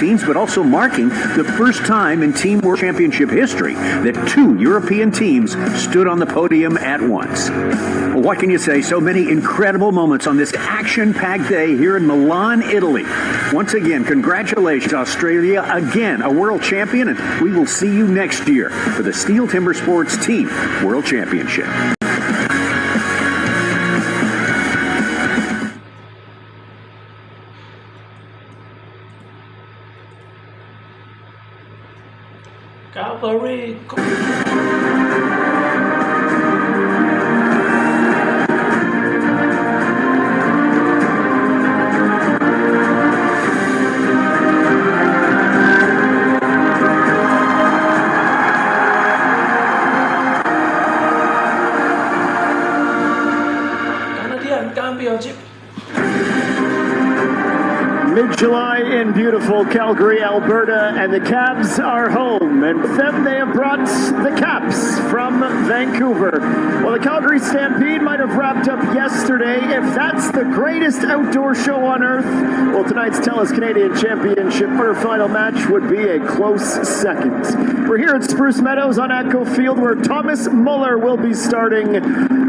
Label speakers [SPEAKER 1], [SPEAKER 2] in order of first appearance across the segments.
[SPEAKER 1] teams, but also marking the first time in Team World Championship history that two European teams stood on the podium at once. Well, what can you say? So many incredible moments on this action-packed day here in Milan, Italy. Once again, congratulations, Australia, again a world champion, and we will see you next year for the Steel Timber Sports Team World Championship.
[SPEAKER 2] Cavalry. Canadian Championship.
[SPEAKER 3] Mid-July in beautiful Calgary, Alberta, and the Cavs are home. And with them, they have brought the Caps from Vancouver. Well, the Calgary Stampede might have wrapped up yesterday. If that's the greatest outdoor show on earth, well, tonight's TELUS Canadian Championship quarterfinal match would be a close second. We're here at Spruce Meadows on Atco Field, where Thomas Muller will be starting.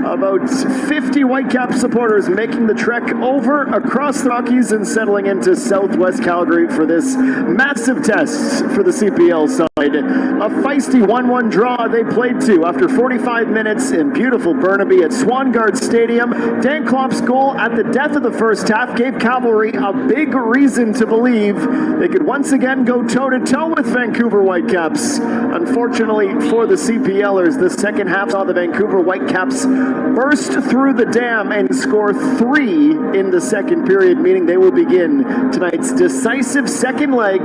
[SPEAKER 3] About 50 Whitecap supporters making the trek over across the Rockies and settling into Southwest Calgary for this massive test for the CPL side. A feisty 1-1 draw they played to after 45 minutes in beautiful Burnaby at Swangard Stadium. Dan Klopp's goal at the death of the first half gave Cavalry a big reason to believe they could once again go toe-to-toe with Vancouver Whitecaps. Unfortunately for the CPLers, the second half saw the Vancouver Whitecaps burst through the dam and score 3 in the second period, meaning they will begin tonight's decisive second leg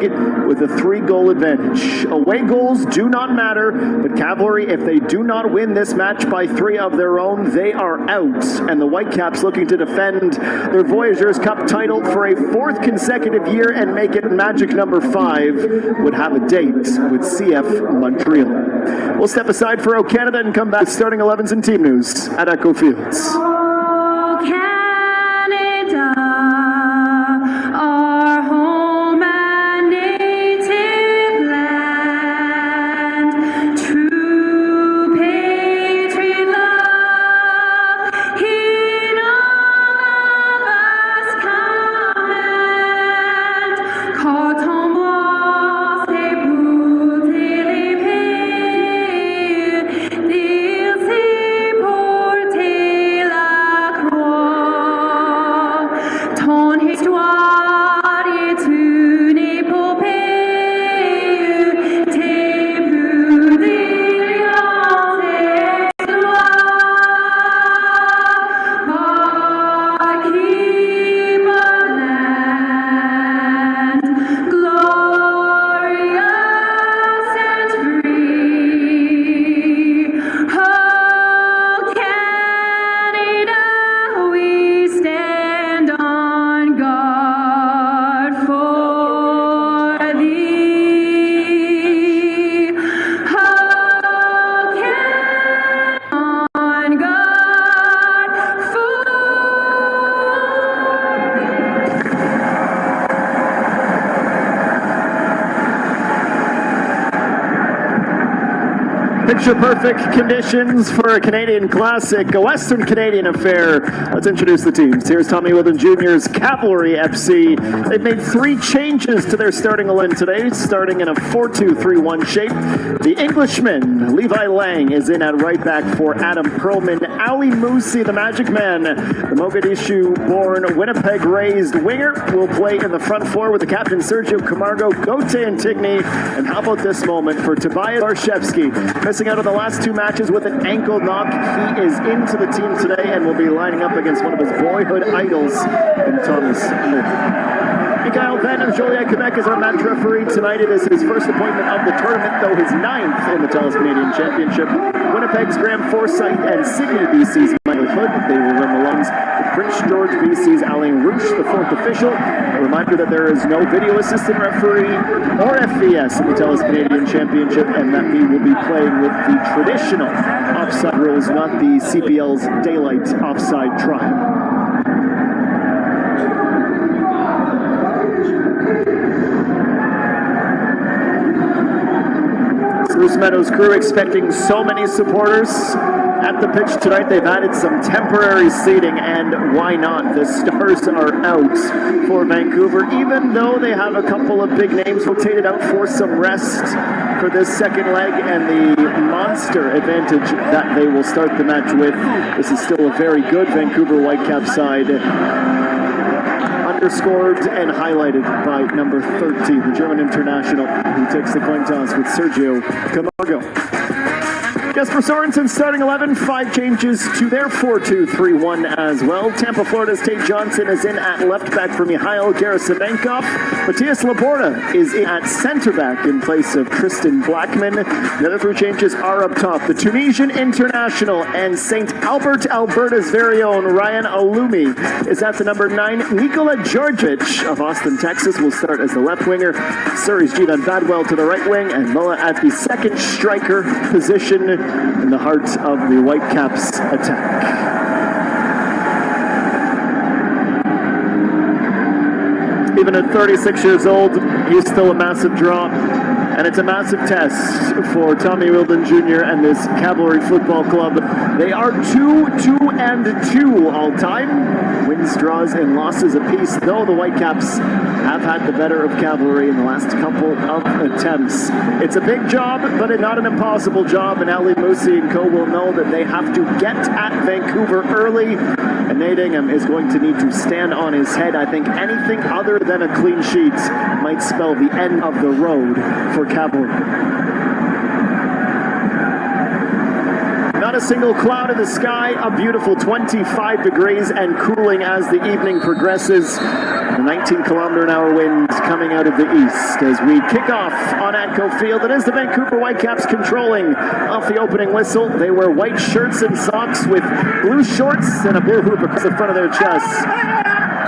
[SPEAKER 3] with a 3-goal advantage. Away goals do not matter, but Cavalry, if they do not win this match by 3 of their own, they are out. And the Whitecaps, looking to defend their Voyageurs Cup title for a 4th consecutive year and make it magic number 5, would have a date with CF Montreal. We'll step aside for O Canada and come back with starting 11s and team news at Echo Fields.
[SPEAKER 4] Oh, Canada, our home and native land, true patriot love, in all of us command. Quand on voit ces bouteilles les pays, il s'est porté la croix. Ton histoire est une épopée, tes plus brillantes exploits. Our keep of land, glorious and free. Oh, Canada, we stand on guard for thee. Oh, Canada, on guard for
[SPEAKER 3] Picture-perfect conditions for a Canadian classic, a Western Canadian affair. Let's introduce the teams. Here's Tommy Witham Jr.'s Cavalry FC. They've made 3 changes to their starting 11 today, starting in a 4-2-3-1 shape. The Englishman, Levi Lang, is in at right back for Adam Perlman. Ali Musi, the Magic Man, the Mogadishu-born, Winnipeg-raised winger, will play in the front four with the captain Sergio Camargo, Gauthier Antigny, and how about this moment for Tobias Barshevsky, missing out of the last 2 matches with an ankle knock. He is into the team today and will be lining up against one of his boyhood idols in Thomas Muller. Mikael Venn of Joliet, Quebec is our match referee tonight. It is his first appointment of the tournament, though his 9th in the TELUS Canadian Championship. Winnipeg's Graham Forsyth and Sydney BC's Michael Hood. They will run the lungs with Prince George BC's Alain Rouche, the 4th official. A reminder that there is no video assistant referee or FVS in the TELUS Canadian Championship, and that we will be playing with the traditional offside rules, not the CPL's daylight offside trial. Bruce Meadows' crew expecting so many supporters at the pitch tonight. They've added some temporary seating, and why not? The Stars are out for Vancouver, even though they have a couple of big names rotated out for some rest for this second leg, and the monster advantage that they will start the match with. This is still a very good Vancouver Whitecaps side, underscored and highlighted by number 30, the German international, who takes the coin toss with Sergio Camargo. Jesper Sorensen starting 11, 5 changes to their 4-2-3-1 as well. Tampa, Florida's Tate Johnson is in at left back for Mikhail Gerasimenkov. Matthias Laborda is in at center back in place of Tristan Blackman. The other 3 changes are up top. The Tunisian international and St. Albert, Alberta's very own Ryan Alumi is at the number 9. Nikola Georgic of Austin, Texas will start as the left winger. Surrey's Jidan Badwell to the right wing, and Mulla at the second striker position in the heart of the Whitecaps attack. Even at 36 years old, he's still a massive draw, and it's a massive test for Tommy Wilden Jr. and this Cavalry Football Club. They are 2-2-2 all time. Wins, draws, and losses apiece, though the Whitecaps have had the better of Cavalry in the last couple of attempts. It's a big job, but not an impossible job, and Ali Musi and co will know that they have to get at Vancouver early, and Nate Ingham is going to need to stand on his head. I think anything other than a clean sheet might spell the end of the road for Cavalry. Not a single cloud in the sky, a beautiful 25 degrees and cooling as the evening progresses. The 19-kilometer-an-hour winds coming out of the east as we kick off on Atco Field. It is the Vancouver Whitecaps controlling off the opening whistle. They wear white shirts and socks with blue shorts and a blue hoop across the front of their chests.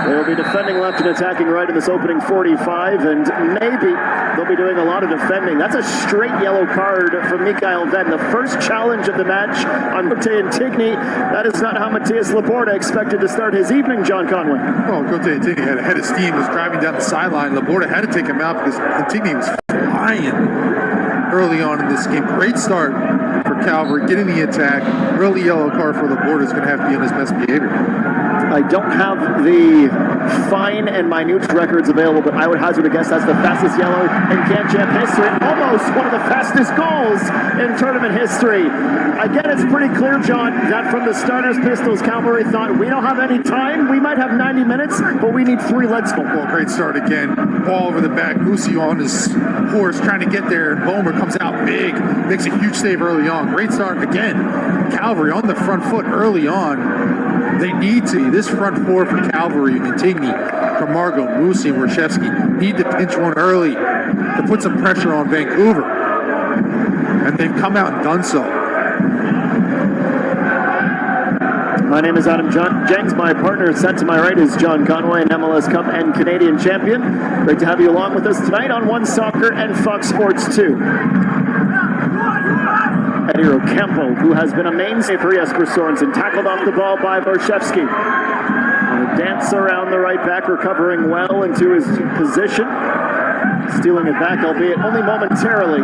[SPEAKER 3] They will be defending left and attacking right in this opening 45, and maybe they'll be doing a lot of defending. That's a straight yellow card from Mikhail Venn. The first challenge of the match on Gote Antigny. That is not how Matthias Laborda expected to start his evening, John Conway.
[SPEAKER 5] Well, Gote Antigny had a head of steam, was driving down the sideline. Laborda had to take him out because Antigny was flying early on in this game. Great start for Cavalry, getting the attack. Early yellow card for Laborda is going to have to be on his best behavior.
[SPEAKER 3] I don't have the fine and minute records available, but I would hazard a guess that's the fastest yellow in Can-Champ history. Almost one of the fastest goals in tournament history. Again, it's pretty clear, John, that from the starters pistols, Cavalry thought, we don't have any time. We might have 90 minutes, but we need 3. Let's go.
[SPEAKER 5] Well, great start again. Ball over the back. Musi on his horse trying to get there, and Bomer comes out big. Makes a huge save early on. Great start again. Cavalry on the front foot early on. They need to. This front four for Cavalry, Antigny, Camargo, Musi, and Warshevsky need to pinch one early to put some pressure on Vancouver. And they've come out and done so.
[SPEAKER 3] My name is Adam Jenks. My partner set to my right is John Conway, an MLS Cup and Canadian champion. Great to have you along with us tonight on One Soccer and Fox Sports 2. Eddie Ocampo, who has been a mainstay for Jesper Sorensen, tackled off the ball by Warshevsky. A dance around the right back, recovering well into his position. Stealing it back, albeit only momentarily.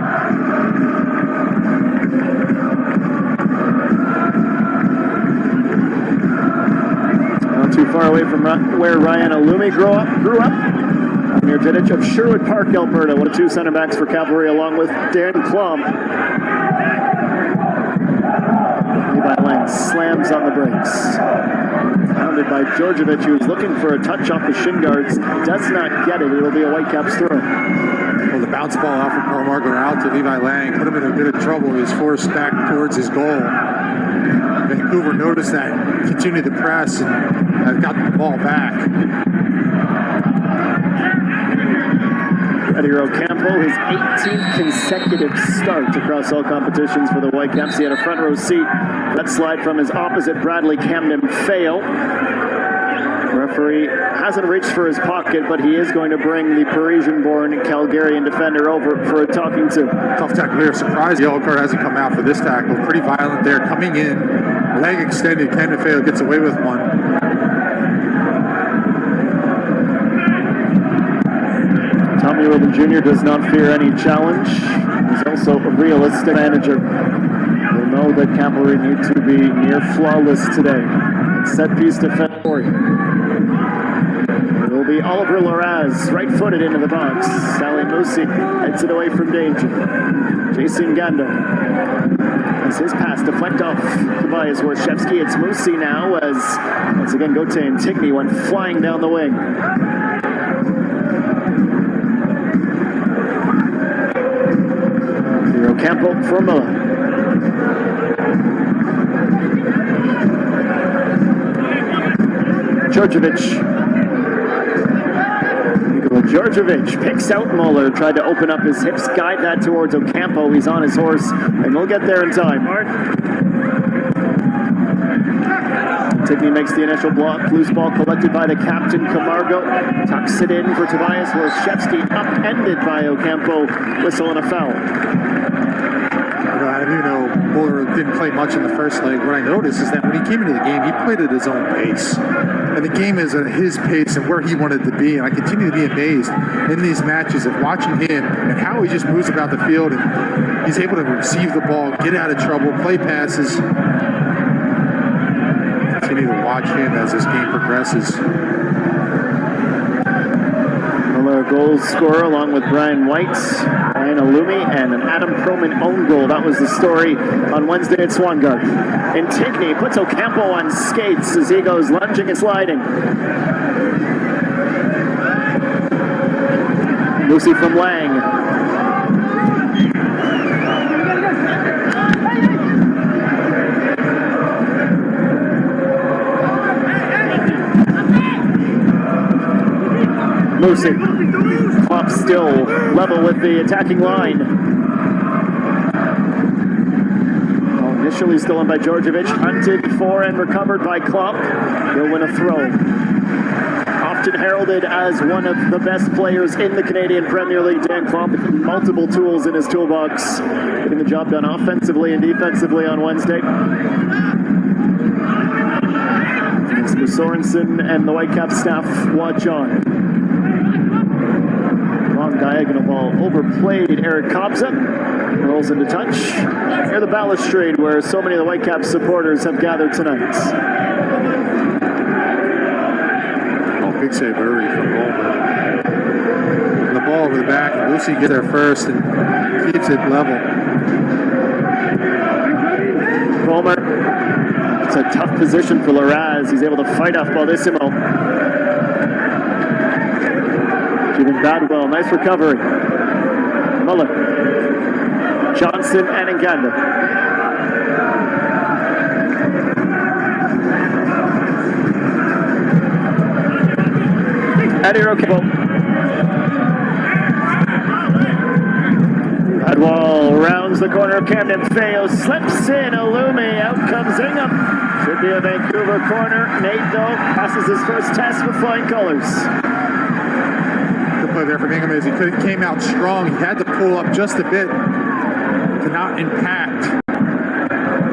[SPEAKER 3] Not too far away from where Ryan Alumi grew up. Near Diddich of Sherwood Park, Alberta. One of 2 center backs for Cavalry, along with Dan Klum. Levi Lang slams on the brakes. Hounded by Djordjevic, who is looking for a touch off the shin guards. Does not get it. It'll be a Whitecaps throw.
[SPEAKER 5] Well, the bounce ball out from Camargo out to Levi Lang. Put him in a bit of trouble. He was forced back towards his goal. Vancouver noticed that, continued to press, and got the ball back.
[SPEAKER 3] Eddie Ocampo, his 18th consecutive start across all competitions for the Whitecaps. He had a front row seat. That slide from his opposite, Bradley Camden, fail. Referee hasn't reached for his pocket, but he is going to bring the Parisian-born Calgarian defender over for a talking to.
[SPEAKER 5] Tough tackle here. Surprised the yellow card hasn't come out for this tackle. Pretty violent there. Coming in, leg extended. Camden Feo gets away with one.
[SPEAKER 3] Tommy Wilden Jr. does not fear any challenge. He's also a realistic manager. We'll know that Cavalry need to be near flawless today. Set piece defense. It will be Oliver Loraz, right-footed into the box. Sally Musi heads it away from danger. Jason Gando as his pass deflect off Tobias Warshevsky. It's Musi now as once again Gauthier and Tigney went flying down the wing. Campo for Miller. Georgievich picks out Muller, tried to open up his hips, guide that towards Ocampo. He's on his horse, and we'll get there in time. Tigney makes the initial block. Loose ball collected by the captain, Camargo. Tucks it in for Tobias Warshevsky, upended by Ocampo. Whistle and a foul.
[SPEAKER 5] Even though Muller didn't play much in the first leg, what I noticed is that when he came into the game, he played at his own pace. And the game is at his pace and where he wanted to be. And I continue to be amazed in these matches of watching him and how he just moves about the field. And he's able to receive the ball, get out of trouble, play passes. Continue to watch him as this game progresses.
[SPEAKER 3] Muller, goal scorer, along with Brian White, Ryan Alumi, and an Adam Perlman own goal. That was the story on Wednesday at Swan Garden. And Tigney puts Ocampo on skates as he goes lunging and sliding. Lucy from Lang. Lucy. Klopp still level with the attacking line. Initially stolen by Georgievich, hunted for and recovered by Klopp. He'll win a throw. Often heralded as one of the best players in the Canadian Premier League, Dan Klopp, with multiple tools in his toolbox, getting the job done offensively and defensively on Wednesday. Mr. Sorensen and the Whitecaps staff watch on. Long diagonal ball overplayed. Eric Kobza rolls into touch near the balustrade where so many of the Whitecaps supporters have gathered tonight.
[SPEAKER 5] Oh, big save early from Bowman. The ball over the back, and Lucy gets there first and keeps it level.
[SPEAKER 3] Palmer. It's a tough position for Loraz. He's able to fight off Baldissimo. Giving Badwell, nice recovery. Muller, Johnson, and Nganda. Eddie Ocampo. Badwell rounds the corner of Camden. Feo slips in. Alumi, out comes Ingham. Should be a Vancouver corner. Nate, though, passes his first test with flying colors.
[SPEAKER 5] Play there from Ingham as he came out strong. He had to pull up just a bit to not impact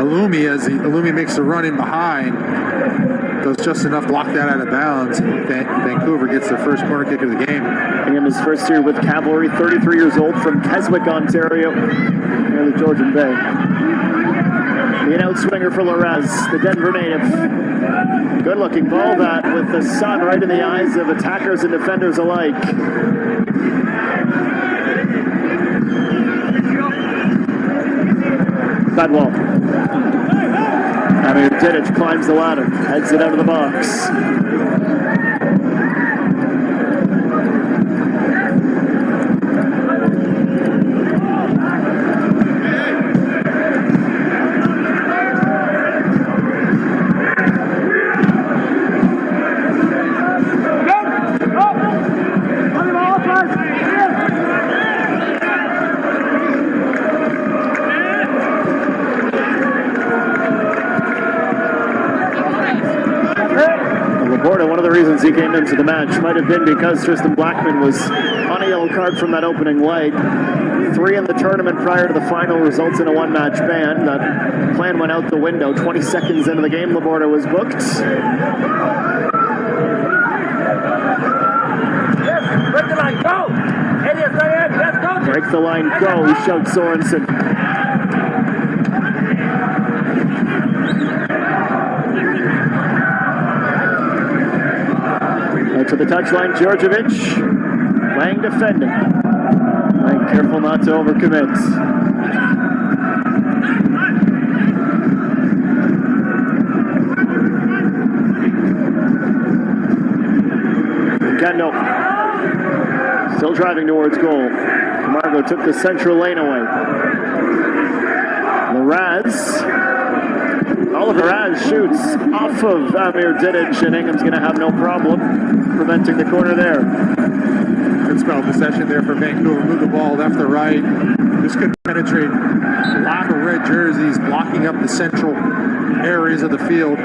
[SPEAKER 5] Alumi as Alumi makes the run in behind. Does just enough to block that out of bounds. Vancouver gets their first corner kick of the game.
[SPEAKER 3] Ingham is first year with Cavalry, 33 years old, from Keswick, Ontario, near the Georgian Bay. The outswinger for Loraz, the Denver native. Good looking ball that with the sun right in the eyes of attackers and defenders alike. Badwell. Amir Didic climbs the ladder, heads it out of the box. One of the reasons he came into the match might have been because Tristan Blackman was on a yellow card from that opening leg. 3 in the tournament prior to the final results in a one-match ban. That plan went out the window. 20 seconds into the game, Laborda was booked.
[SPEAKER 2] Yes, break the line, go! Elias, let's go,
[SPEAKER 3] Break the line, go, shouts Sorensen. Right to the touchline, Djordjevic. Lang defending. Lang careful not to overcommit. Kendall. Still driving towards goal. Camargo took the central lane away. Larraz. Oliver Raz shoots off of Amir Didic, and Ingham's going to have no problem preventing the corner there.
[SPEAKER 5] Good spell of possession there for Vancouver. Move the ball left to right. This could penetrate. A lot of red jerseys blocking up the central areas of the field.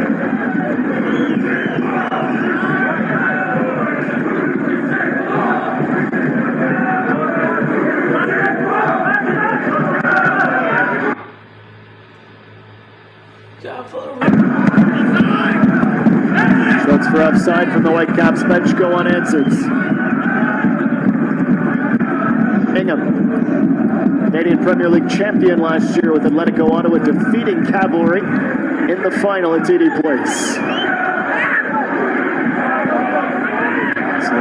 [SPEAKER 3] Shots for offside from the Whitecaps bench go unanswered. Ingham, Canadian Premier League champion last year with Atletico Ottawa, defeating Cavalry in the final at TD Place. So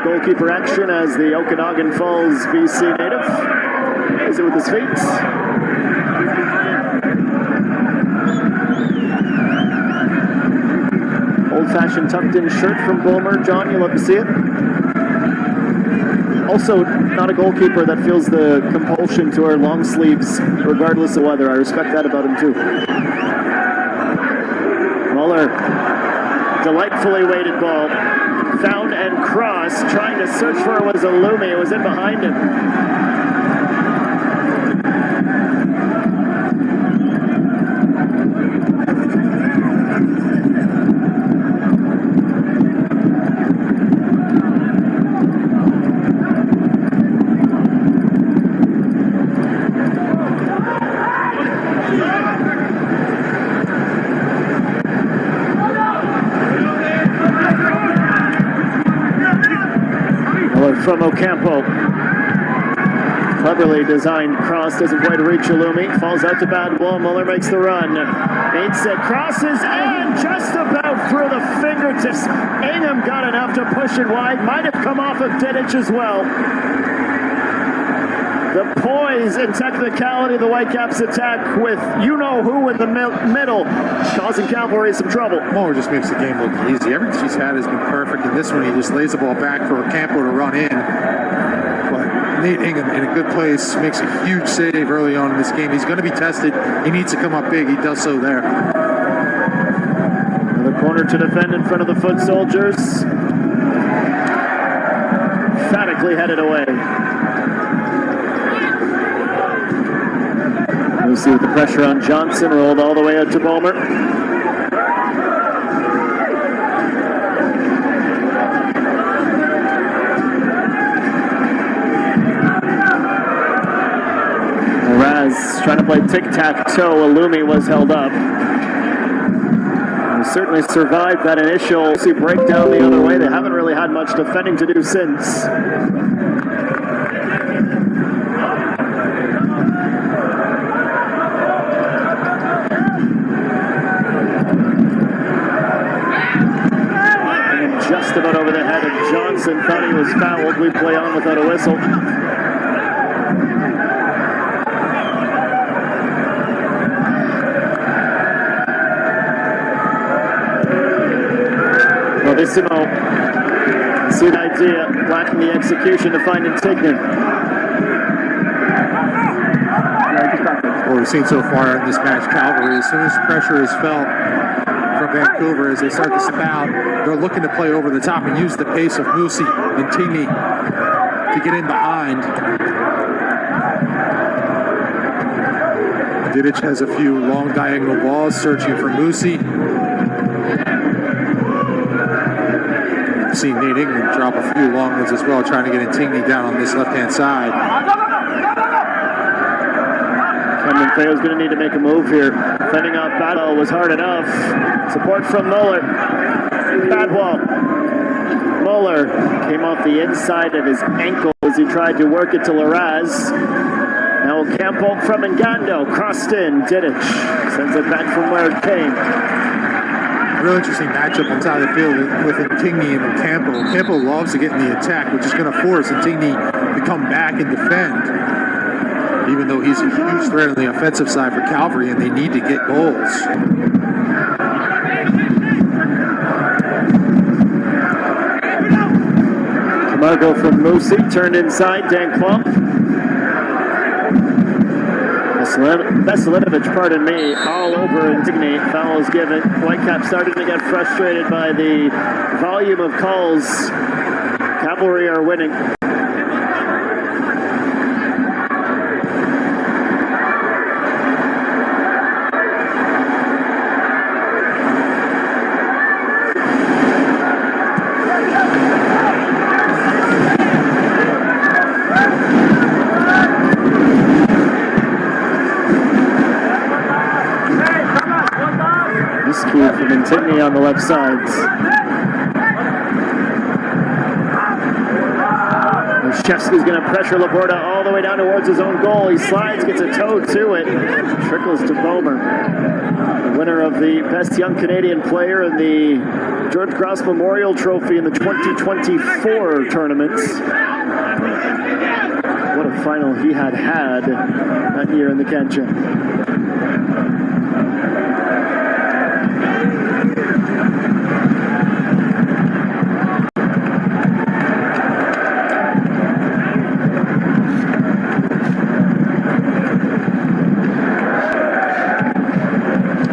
[SPEAKER 3] goalkeeper action as the Okanagan Falls BC native is it with his feet. Old-fashioned tucked-in shirt from Bulmer. John, you love to see it. Also, not a goalkeeper that feels the compulsion to wear long sleeves regardless of weather. I respect that about him too. Muller, delightfully weighted ball. Found and crossed. Trying to search for it was Alumi. It was in behind him. From Ocampo. Cleverly designed cross, doesn't quite reach Alumi. Falls out to bad ball. Muller makes the run. Needs it, crosses, and just about through the fingertips. Ingham got enough to push it wide. Might have come off of Didic as well. The poise and technicality of the Whitecaps attack with you-know-who in the middle, causing Cavalry some trouble.
[SPEAKER 5] Muller just makes the game look easy. Everything she's had has been perfect. In this one, he just lays the ball back for Ocampo to run in. But Nate Ingham in a good place, makes a huge save early on in this game. He's going to be tested. He needs to come up big. He does so there.
[SPEAKER 3] The corner to defend in front of the Foot Soldiers. Emphatically headed away. We'll see with the pressure on Johnson, rolled all the way out to Bulmer. Raz trying to play tic-tac-toe. Alumi was held up. They certainly survived that initial breakdown the other way. They haven't really had much defending to do since. Just about over the head of Johnson. Thought he was fouled. We play on without a whistle. Bravissimo. See the idea, lacking the execution to find Intignan.
[SPEAKER 5] What we've seen so far in this match, Cavalry, as soon as pressure is felt from Vancouver, as they start to step out, they're looking to play over the top and use the pace of Musi and Tigny to get in behind. Didic has a few long diagonal balls searching for Musi. Seen Nate Ingham drop a few long ones as well, trying to get Intigny down on this left-hand side.
[SPEAKER 3] Cameron Feo's going to need to make a move here. Fending off Battle was hard enough. Support from Muller. Bad ball. Muller came off the inside of his ankle as he tried to work it to Larraz. Now Campo from Ngando, crossed in, Didic sends it back from where it came.
[SPEAKER 5] Real interesting matchup on side of the field with Intigne and Ocampo. Ocampo loves to get in the attack, which is going to force Intigne to come back and defend. Even though he's a huge threat on the offensive side for Cavalry, and they need to get goals.
[SPEAKER 3] Camargo from Musi, turned inside, Dan Klump. Veselinovic, pardon me, all over Intigne. Foul is given. Whitecaps starting to get frustrated by the volume of calls. Cavalry are winning. From Intigne on the left side. Shevsky's going to pressure Laporta all the way down towards his own goal. He slides, gets a toe to it, trickles to Bomer. The winner of the Best Young Canadian Player in the George Gross Memorial Trophy in the 2024 tournament. What a final he had that year in the Kencha.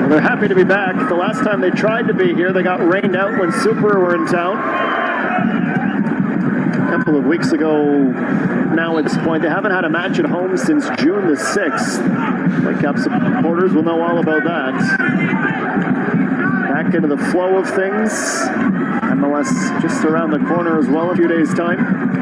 [SPEAKER 3] They're happy to be back. The last time they tried to be here, they got rained out when Super were in town. A couple of weeks ago now at this point. They haven't had a match at home since June the 6th. Whitecaps supporters will know all about that. Back into the flow of things. MLS just around the corner as well in a few days' time.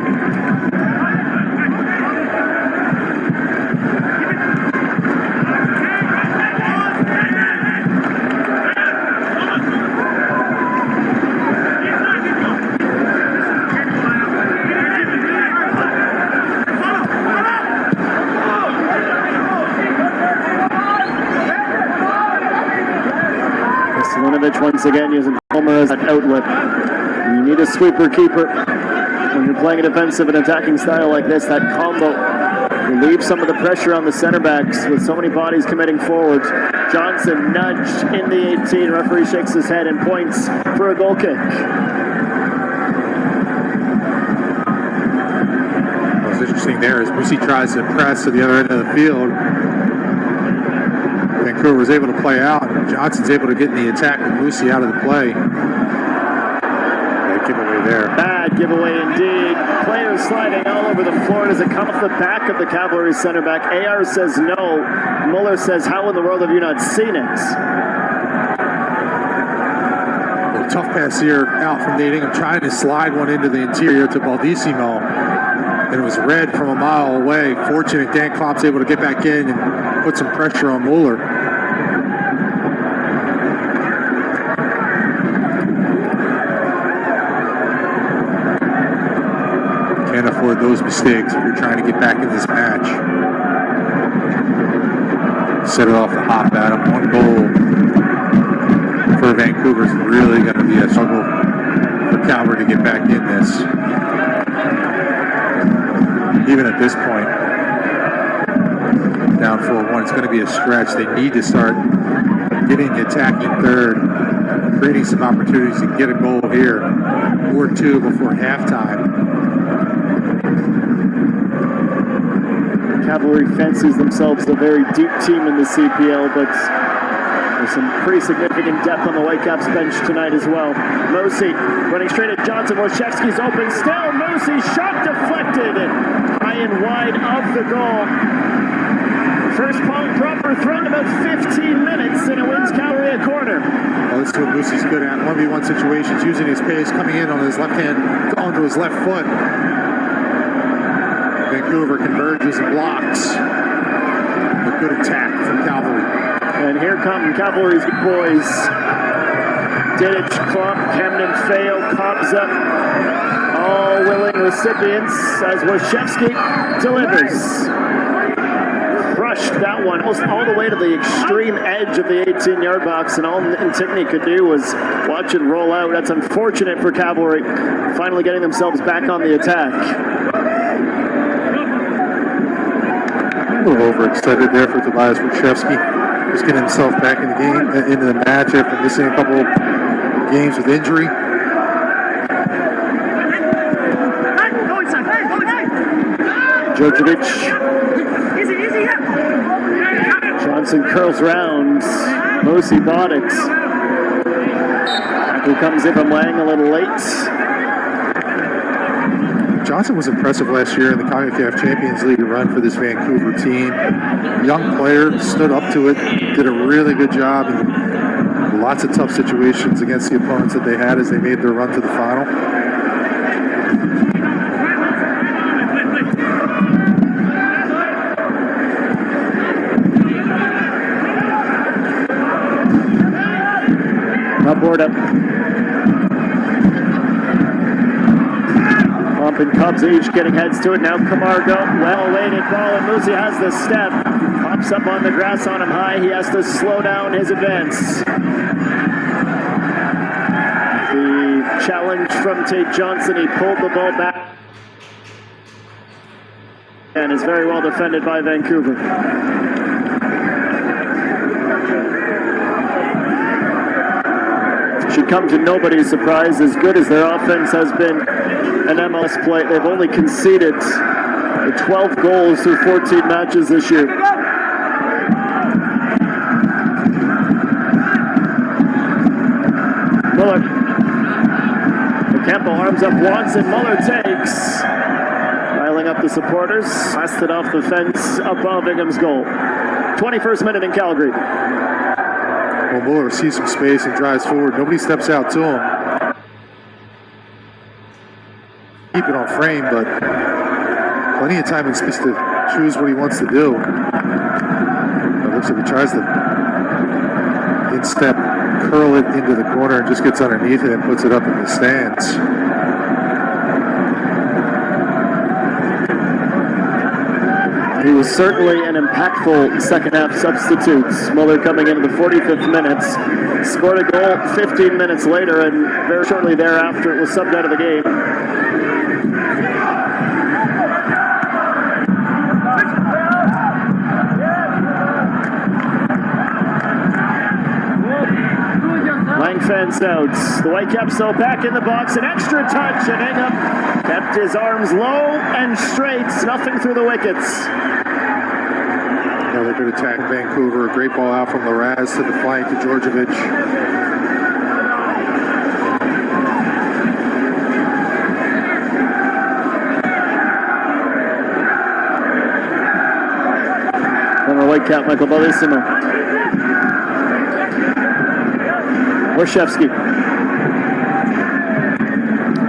[SPEAKER 3] Once again using Homer as an outlet. You need a sweeper keeper when you're playing a defensive and attacking style like this. That combo relieves some of the pressure on the center backs with so many bodies committing forward. Johnson nudged in the 18. Referee shakes his head and points for a goal kick.
[SPEAKER 5] What's interesting there is Musi tries to press to the other end of the field. Vancouver was able to play out. Johnson's able to get in the attack with Musi out of the play. Bad giveaway there. Bad
[SPEAKER 3] giveaway indeed. Players sliding all over the floor. Does it come off the back of the Cavalry center back? AR says no. Muller says, how in the world have you not seen it?
[SPEAKER 5] A tough pass here out from Dating. I'm trying to slide one into the interior to Baldissimo. And it was red from a mile away. Fortunate Dan Klopp's able to get back in and put some pressure on Muller. Can't afford those mistakes if you're trying to get back in this match. Set it off the hop at him. One goal for Vancouver is really going to be a struggle for Cavalry to get back in this. Even at this point, down 4-1, it's going to be a stretch. They need to start getting the attacking third, creating some opportunities to get a goal here or two before halftime.
[SPEAKER 3] Cavalry fancies themselves a very deep team in the CPL, but there's some pretty significant depth on the Whitecaps bench tonight as well. Musi running straight at Johnson. Wojciechowski's open still. Musi shot deflected. High and wide of the goal. First proper throw in about 15 minutes, and it wins Cavalry a corner.
[SPEAKER 5] Well, this is what Musi's good at. 1v1 situations, using his pace, coming in on his left hand, onto his left foot. Vancouver converges and blocks. A good attack from Cavalry.
[SPEAKER 3] And here come Cavalry's boys. Didic, Klump, Hemden, Feo, Cobbs up. All willing recipients as Wojciechowski delivers. Crushed that one almost all the way to the extreme edge of the 18-yard box, and all Antigone could do was watch it roll out. That's unfortunate for Cavalry, finally getting themselves back on the attack.
[SPEAKER 5] A little overexcited there for Tobias Wojciechowski. Just getting himself back in the game, into the match after missing a couple games with injury.
[SPEAKER 3] Djordjevic. Johnson curls round. Mosi Bodix. Who comes in from Lang a little late.
[SPEAKER 5] Johnson was impressive last year in the CONCACAF Champions League run for this Vancouver team. Young player, stood up to it, did a really good job in lots of tough situations against the opponents that they had as they made their run to the final.
[SPEAKER 3] Board up. Bump and Cubs each getting heads to it. Now Camargo, well-awaited ball, and Musi has the step. Pops up on the grass on him high. He has to slow down his advance. The challenge from Tate Johnson. He pulled the ball back and is very well defended by Vancouver. Should come to nobody's surprise. As good as their offense has been an MLS play, they've only conceded 12 goals through 14 matches this year. Muller. Campbell arms up once and Muller takes. Riling up the supporters. Blasted off the fence above Ingham's goal. 21st minute in Calgary.
[SPEAKER 5] Well, Muller sees some space and drives forward. Nobody steps out to him. Keep it on frame, but plenty of time and space to choose what he wants to do. It looks like he tries to in-step, curl it into the corner and just gets underneath it and puts it up in the stands.
[SPEAKER 3] He was certainly an impactful second-half substitute. Muller coming into the 45th minute, scored a goal 15 minutes later, and very shortly thereafter it was subbed out of the game. Lang fans out. The Whitecaps though back in the box, an extra touch, and Ingham kept his arms low and straight, nothing through the wickets.
[SPEAKER 5] Another good attack, Vancouver. A great ball out from Laraz to the flank to Djordjevic.
[SPEAKER 3] Former Whitecap Michael Bellissimo. Wojciechowski.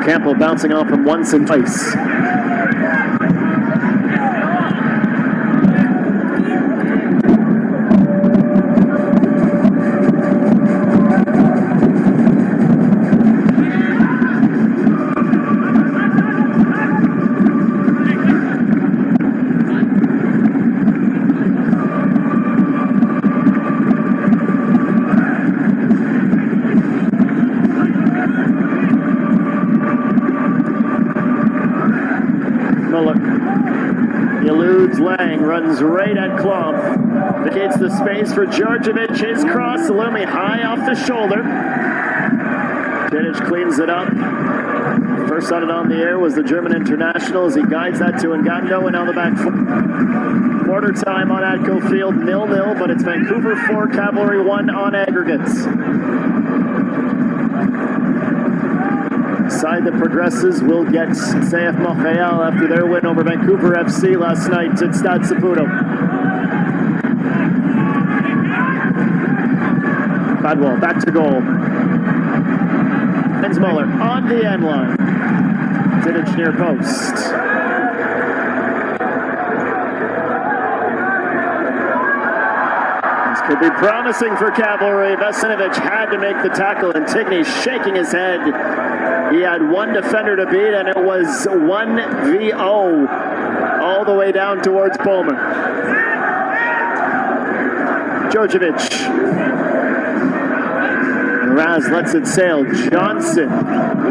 [SPEAKER 3] Campbell bouncing off him once and twice. Lang runs right at Klomp. Vacates the space for Djordjevic. His cross, Salumi high off the shoulder. Tadic cleans it up. First on it on the air was the German international as he guides that to Ngando, and now the back foot. Quarter time on Atco Field, 0-0, but it's Vancouver 4, Cavalry 1 on aggregates. Side that progresses will get CF Montreal after their win over Vancouver FC last night at Stade Saputo. Cadwell back to goal. Vince Muller on the end line. Tadic near post. This could be promising for Cavalry. Vesinovic had to make the tackle, and Tigney shaking his head. He had one defender to beat, and it was 1v0 all the way down towards Bowman. Djordjevic. Raz lets it sail. Johnson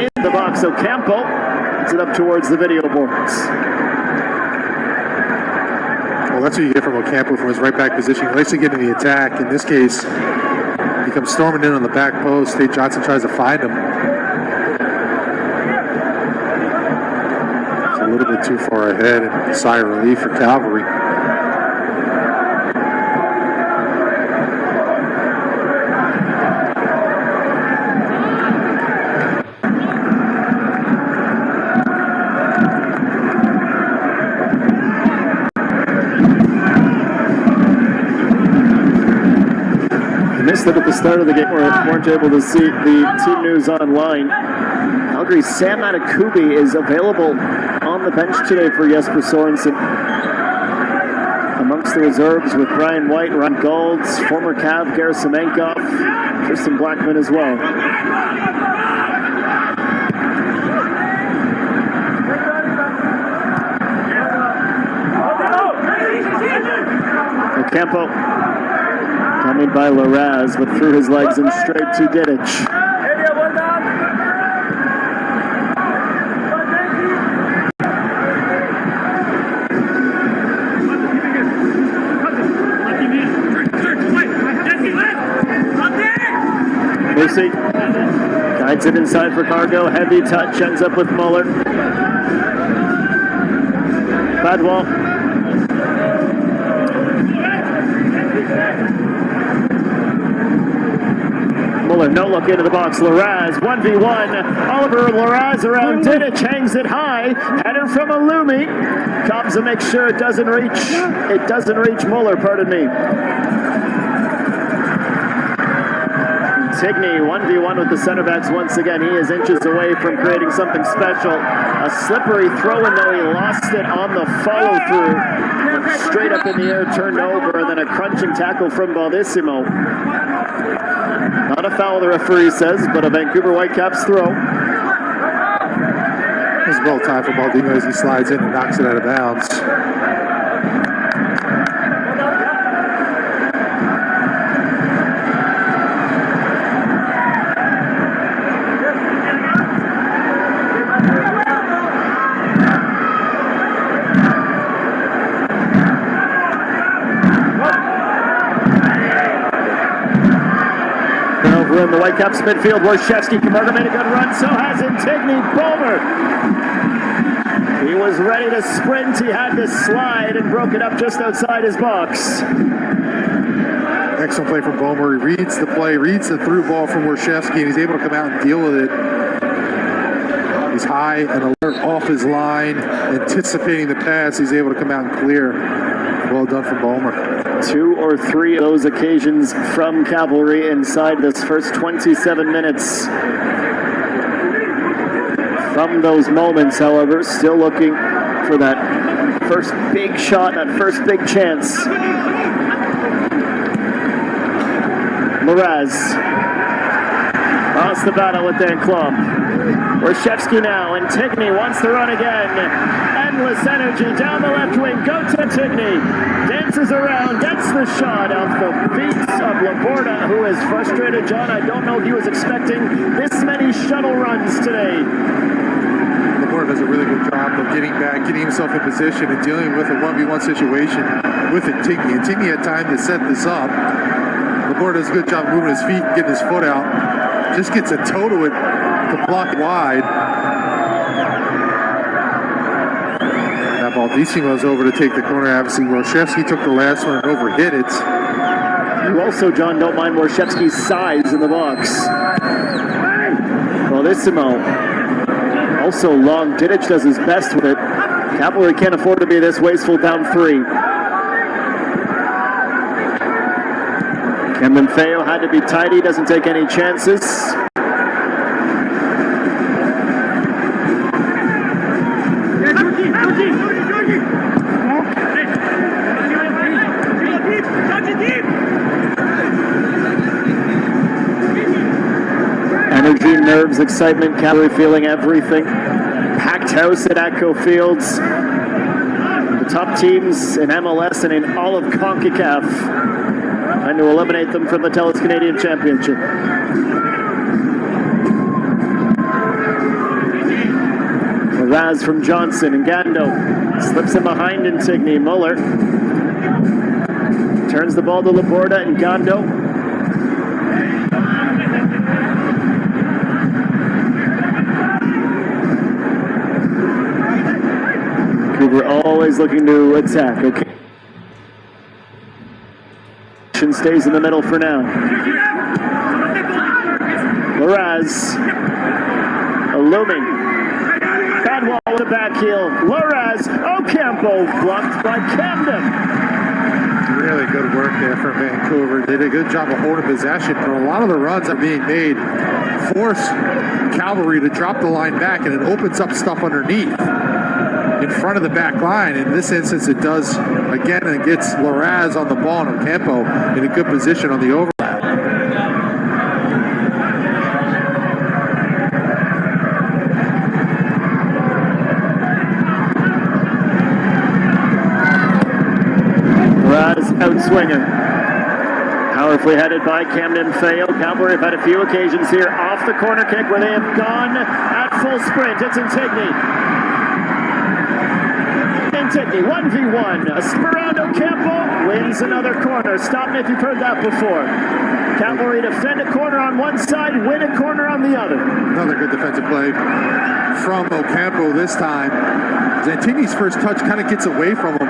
[SPEAKER 3] in the box. Ocampo puts it up towards the video boards.
[SPEAKER 5] Well, that's what you get from Ocampo from his right back position. He likes to get in the attack. In this case, he comes storming in on the back post. Tate Johnson tries to find him. It's a little bit too far ahead, and a sigh of relief for Cavalry.
[SPEAKER 3] Missed it at the start of the game. We weren't able to see the team news online. Calgary's Sam Atakubi is available on the bench today for Jesper Sorensen. Amongst the reserves with Brian White, Ron Golds, former Cav, Gerasimenkov, Tristan Blackman as well. Ocampo coming by Laraz, but through his legs and straight to Didic. Lucy guides it inside for Cargo. Heavy touch, ends up with Muller. Badwall. Muller, no look into the box. Laraz, 1v1. Oliver Laraz around Didic, hangs it high. Header from Alumi. Comes to make sure it doesn't reach. It doesn't reach Muller, pardon me. Tigney, 1v1 with the center backs once again. He is inches away from creating something special. A slippery throw-in, though. He lost it on the follow-through. Straight up in the air, turned over, and then a crunching tackle from Baldissimo. Not a foul, the referee says, but a Vancouver Whitecaps throw.
[SPEAKER 5] It's well timed for Baldino as he slides in and knocks it out of bounds.
[SPEAKER 3] In the Whitecaps midfield, Warshevsky. Camargo made a good run, so has Antigny. Bomer. He was ready to sprint. He had to slide and broke it up just outside his box.
[SPEAKER 5] Excellent play from Bomer. He reads the play, reads the through ball from Warshevsky, and he's able to come out and deal with it. He's high and alert off his line, anticipating the pass. He's able to come out and clear. Well done from Bomer.
[SPEAKER 3] 2 or 3 of those occasions from Cavalry inside this first 27 minutes. From those moments, however, still looking for that first big shot, that first big chance. Moraz lost the battle with their club. Warshevsky now, and Tigney wants to run again. Endless energy down the left wing. Go to Tigney. Dances around, gets the shot off the feet of Laporta, who is frustrated. John, I don't know if he was expecting this many shuttle runs today.
[SPEAKER 5] Laporta does a really good job of getting back, getting himself in position, and dealing with a 1v1 situation with Antigny. Antigny had time to set this up. Laporta does a good job moving his feet, getting his foot out. Just gets a toe to it to block wide. Now Baldissimo's over to take the corner. Obviously, Warshevsky took the last one and overhit it.
[SPEAKER 3] You also, John, don't mind Warshevsky's size in the box. Baldissimo also long. Didic does his best with it. Cavalry can't afford to be this wasteful down 3. Camden Feo had to be tidy, doesn't take any chances. Energy nerves, excitement, Cavalry feeling everything. Packed house at Atco Fields. The top teams in MLS and in all of CONCACAF, trying to eliminate them from the TELUS Canadian Championship. Raz from Johnson, and Gando slips in behind Insigne. Muller turns the ball to Laborda and Gando. Vancouver always looking to attack. Okay. Stays in the middle for now. Loraz, a looming. Bad wall with a back heel. Loraz, Ocampo blocked by Camden.
[SPEAKER 5] Really good work there from Vancouver. They did a good job of holding possession, but a lot of the runs are being made force Cavalry to drop the line back, and it opens up stuff underneath in front of the back line. In this instance, it does again, and it gets Loraz on the ball and Ocampo in a good position on the overlap.
[SPEAKER 3] Loraz outswinger. Powerfully headed by Camden Feo. Cavalry have had a few occasions here off the corner kick where they have gone at full sprint. It's Insigne. Insigne, 1v1. Esperando Campo wins another corner. Stop me if you've heard that before. Cavalry defend a corner on one side, win a corner on the other.
[SPEAKER 5] Another good defensive play from Ocampo this time. Zantigne's first touch kind of gets away from him.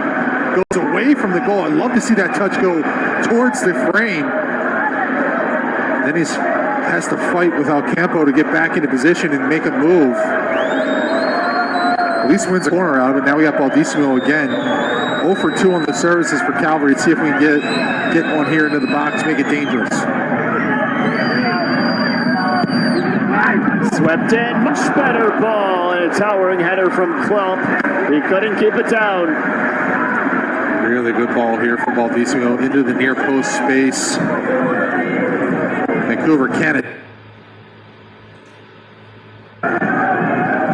[SPEAKER 5] Goes away from the goal. I'd love to see that touch go towards the frame. Then he has to fight with Ocampo to get back into position and make a move. At least wins the corner out of it. Now we got Baldissimo again. 0 for 2 on the services for Cavalry. Let's see if we can get one here into the box, make it dangerous.
[SPEAKER 3] Swept in, much better ball, and a towering header from Klump. He couldn't keep it down.
[SPEAKER 5] Really good ball here from Baldissimo into the near post space. Vancouver Canada.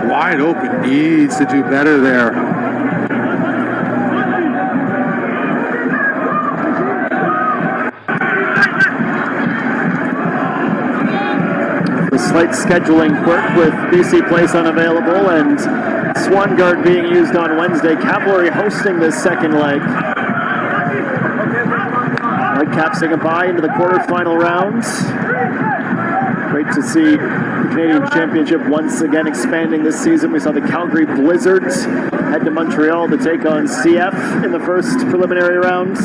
[SPEAKER 5] Wide open, needs to do better there.
[SPEAKER 3] The slight scheduling quirk with BC Place unavailable and Swan Guard being used on Wednesday. Cavalry hosting this second leg. Whitecaps say goodbye into the quarterfinal rounds. Great to see the Canadian Championship once again expanding this season. We saw the Calgary Blizzards head to Montreal to take on CF in the first preliminary rounds.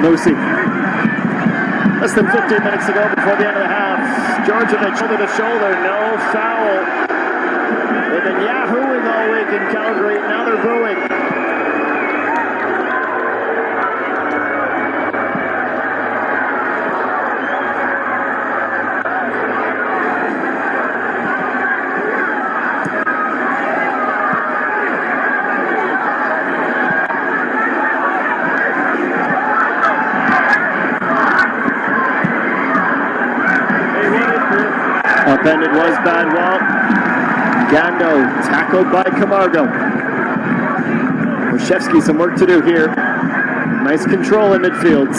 [SPEAKER 3] Lucy. Less than 15 minutes to go before the end of the half. Georgievich shoulder to shoulder, no foul. They've been yahooing all week in Calgary, now they're booing. Upended was Badwall. Gando tackled by Camargo. Wojciechowski, some work to do here. Nice control in midfield.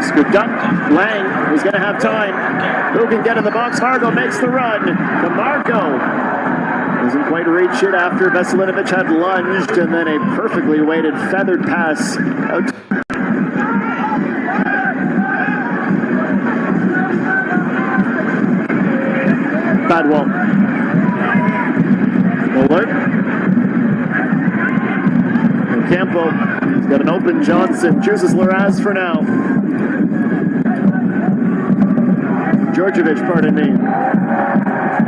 [SPEAKER 3] Scooped up. Lang, who's going to have time. Who can get in the box? Hargo makes the run. Camargo doesn't quite reach it after Veselinovic had lunged, and then a perfectly weighted feathered pass out. Badwall. Muller. Ocampo. He's got an open Johnson. Chooses Loraz for now. Georgievich, pardon me.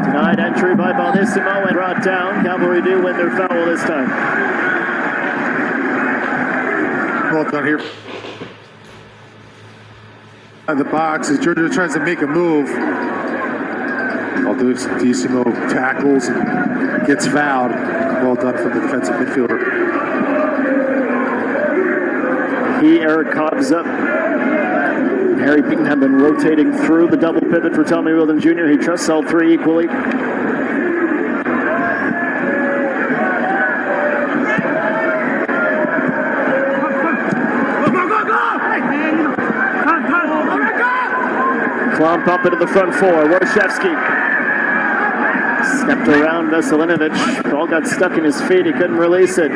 [SPEAKER 3] Denied entry by Baldissimo and brought down. Cavalry do win their foul this time.
[SPEAKER 5] Well done here. In the box as Georgia tries to make a move. Baldissimo tackles and gets fouled. Well done from the defensive midfielder.
[SPEAKER 3] He, Eric Cobb's up. Harry Beaton have been rotating through the double pivot for Tommy Wheeldon Jr. He trusts all three equally. Klomp up into the front four. Warshevsky stepped around Veselinovic. Ball got stuck in his feet. He couldn't release it.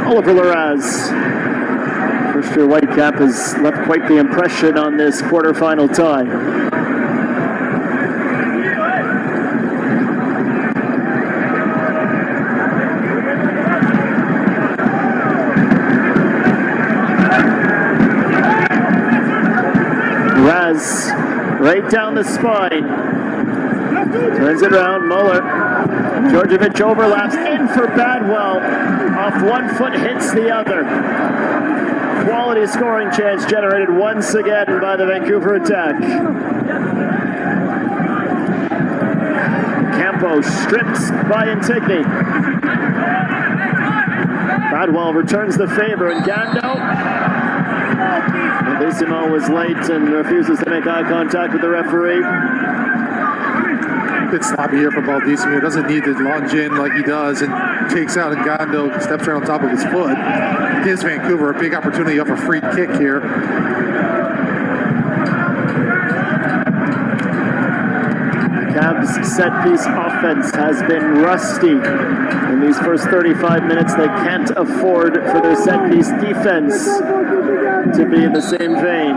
[SPEAKER 3] Oliver Larraz. First-year Whitecap has left quite the impression on this quarterfinal tie. Raz, right down the spine. Turns it around, Muller. Djordjevic overlaps, in for Badwell. Off one foot, hits the other. Quality scoring chance generated once again by the Vancouver attack. Campo stripped by Antigone. Badwell returns the favor, and Gando. Baldissimo was late and refuses to make eye contact with the referee.
[SPEAKER 5] Bit sloppy here from Baldissimo. He doesn't need to lunge in like he does and takes out Ngando, steps right on top of his foot. Gives Vancouver a big opportunity off a free kick here.
[SPEAKER 3] Cavs set-piece offense has been rusty. In these first 35 minutes, they can't afford for their set-piece defense to be in the same vein.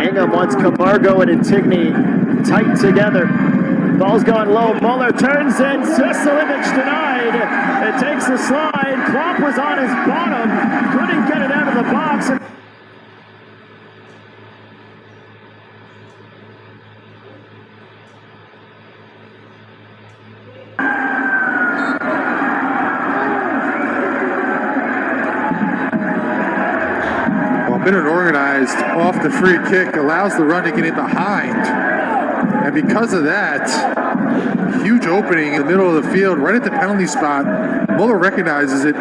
[SPEAKER 3] Ingham wants Camargo and Antigone tight together. Ball's gone low. Muller turns in. Veselinovic denied. It takes the slide. Klopp was on his bottom. Couldn't get it out of the box.
[SPEAKER 5] Bennett organized off the free kick, allows the run to get in behind. And because of that, huge opening in the middle of the field, right at the penalty spot. Muller recognizes it.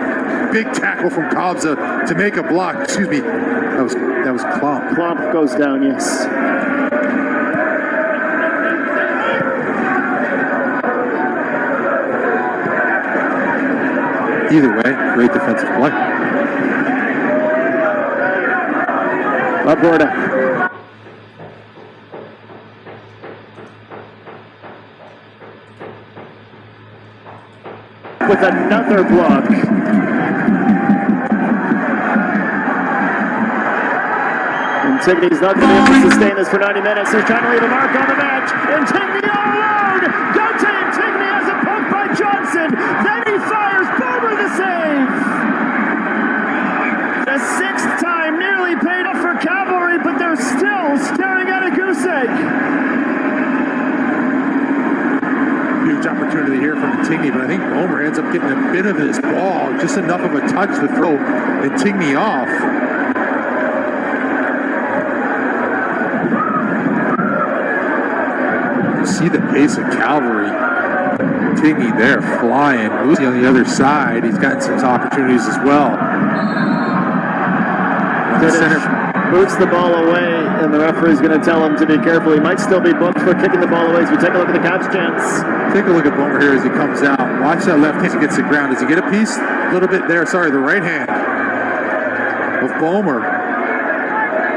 [SPEAKER 5] Big tackle from Kobza to make a block. Excuse me, that was Klomp.
[SPEAKER 3] Klomp goes down, yes.
[SPEAKER 5] Either way, great defensive play.
[SPEAKER 3] Alberta. With another block. Antigone's not going to be able to sustain this for 90 minutes. He's trying to leave a mark on the match. Antigone all alone. Go to Antigone as a poke by Johnson. Then he fires. Boomer the save. The sixth time nearly paid off for Cavalry, but they're still staring at a goose egg.
[SPEAKER 5] Huge opportunity here from Antigone, but I think Boomer ends up getting a bit of his ball, just enough of a touch to throw Antigone off. You see the pace of Cavalry. Antigone there flying. Lucy on the other side. He's gotten some opportunities as well.
[SPEAKER 3] Boots the ball away, and the referee's going to tell him to be careful. He might still be booked for kicking the ball away. As we take a look at the Caps' chance.
[SPEAKER 5] Take a look at Boomer here as he comes out. Watch that left hand gets the ground. Does he get a piece? A little bit there. Sorry, the right hand of Boomer.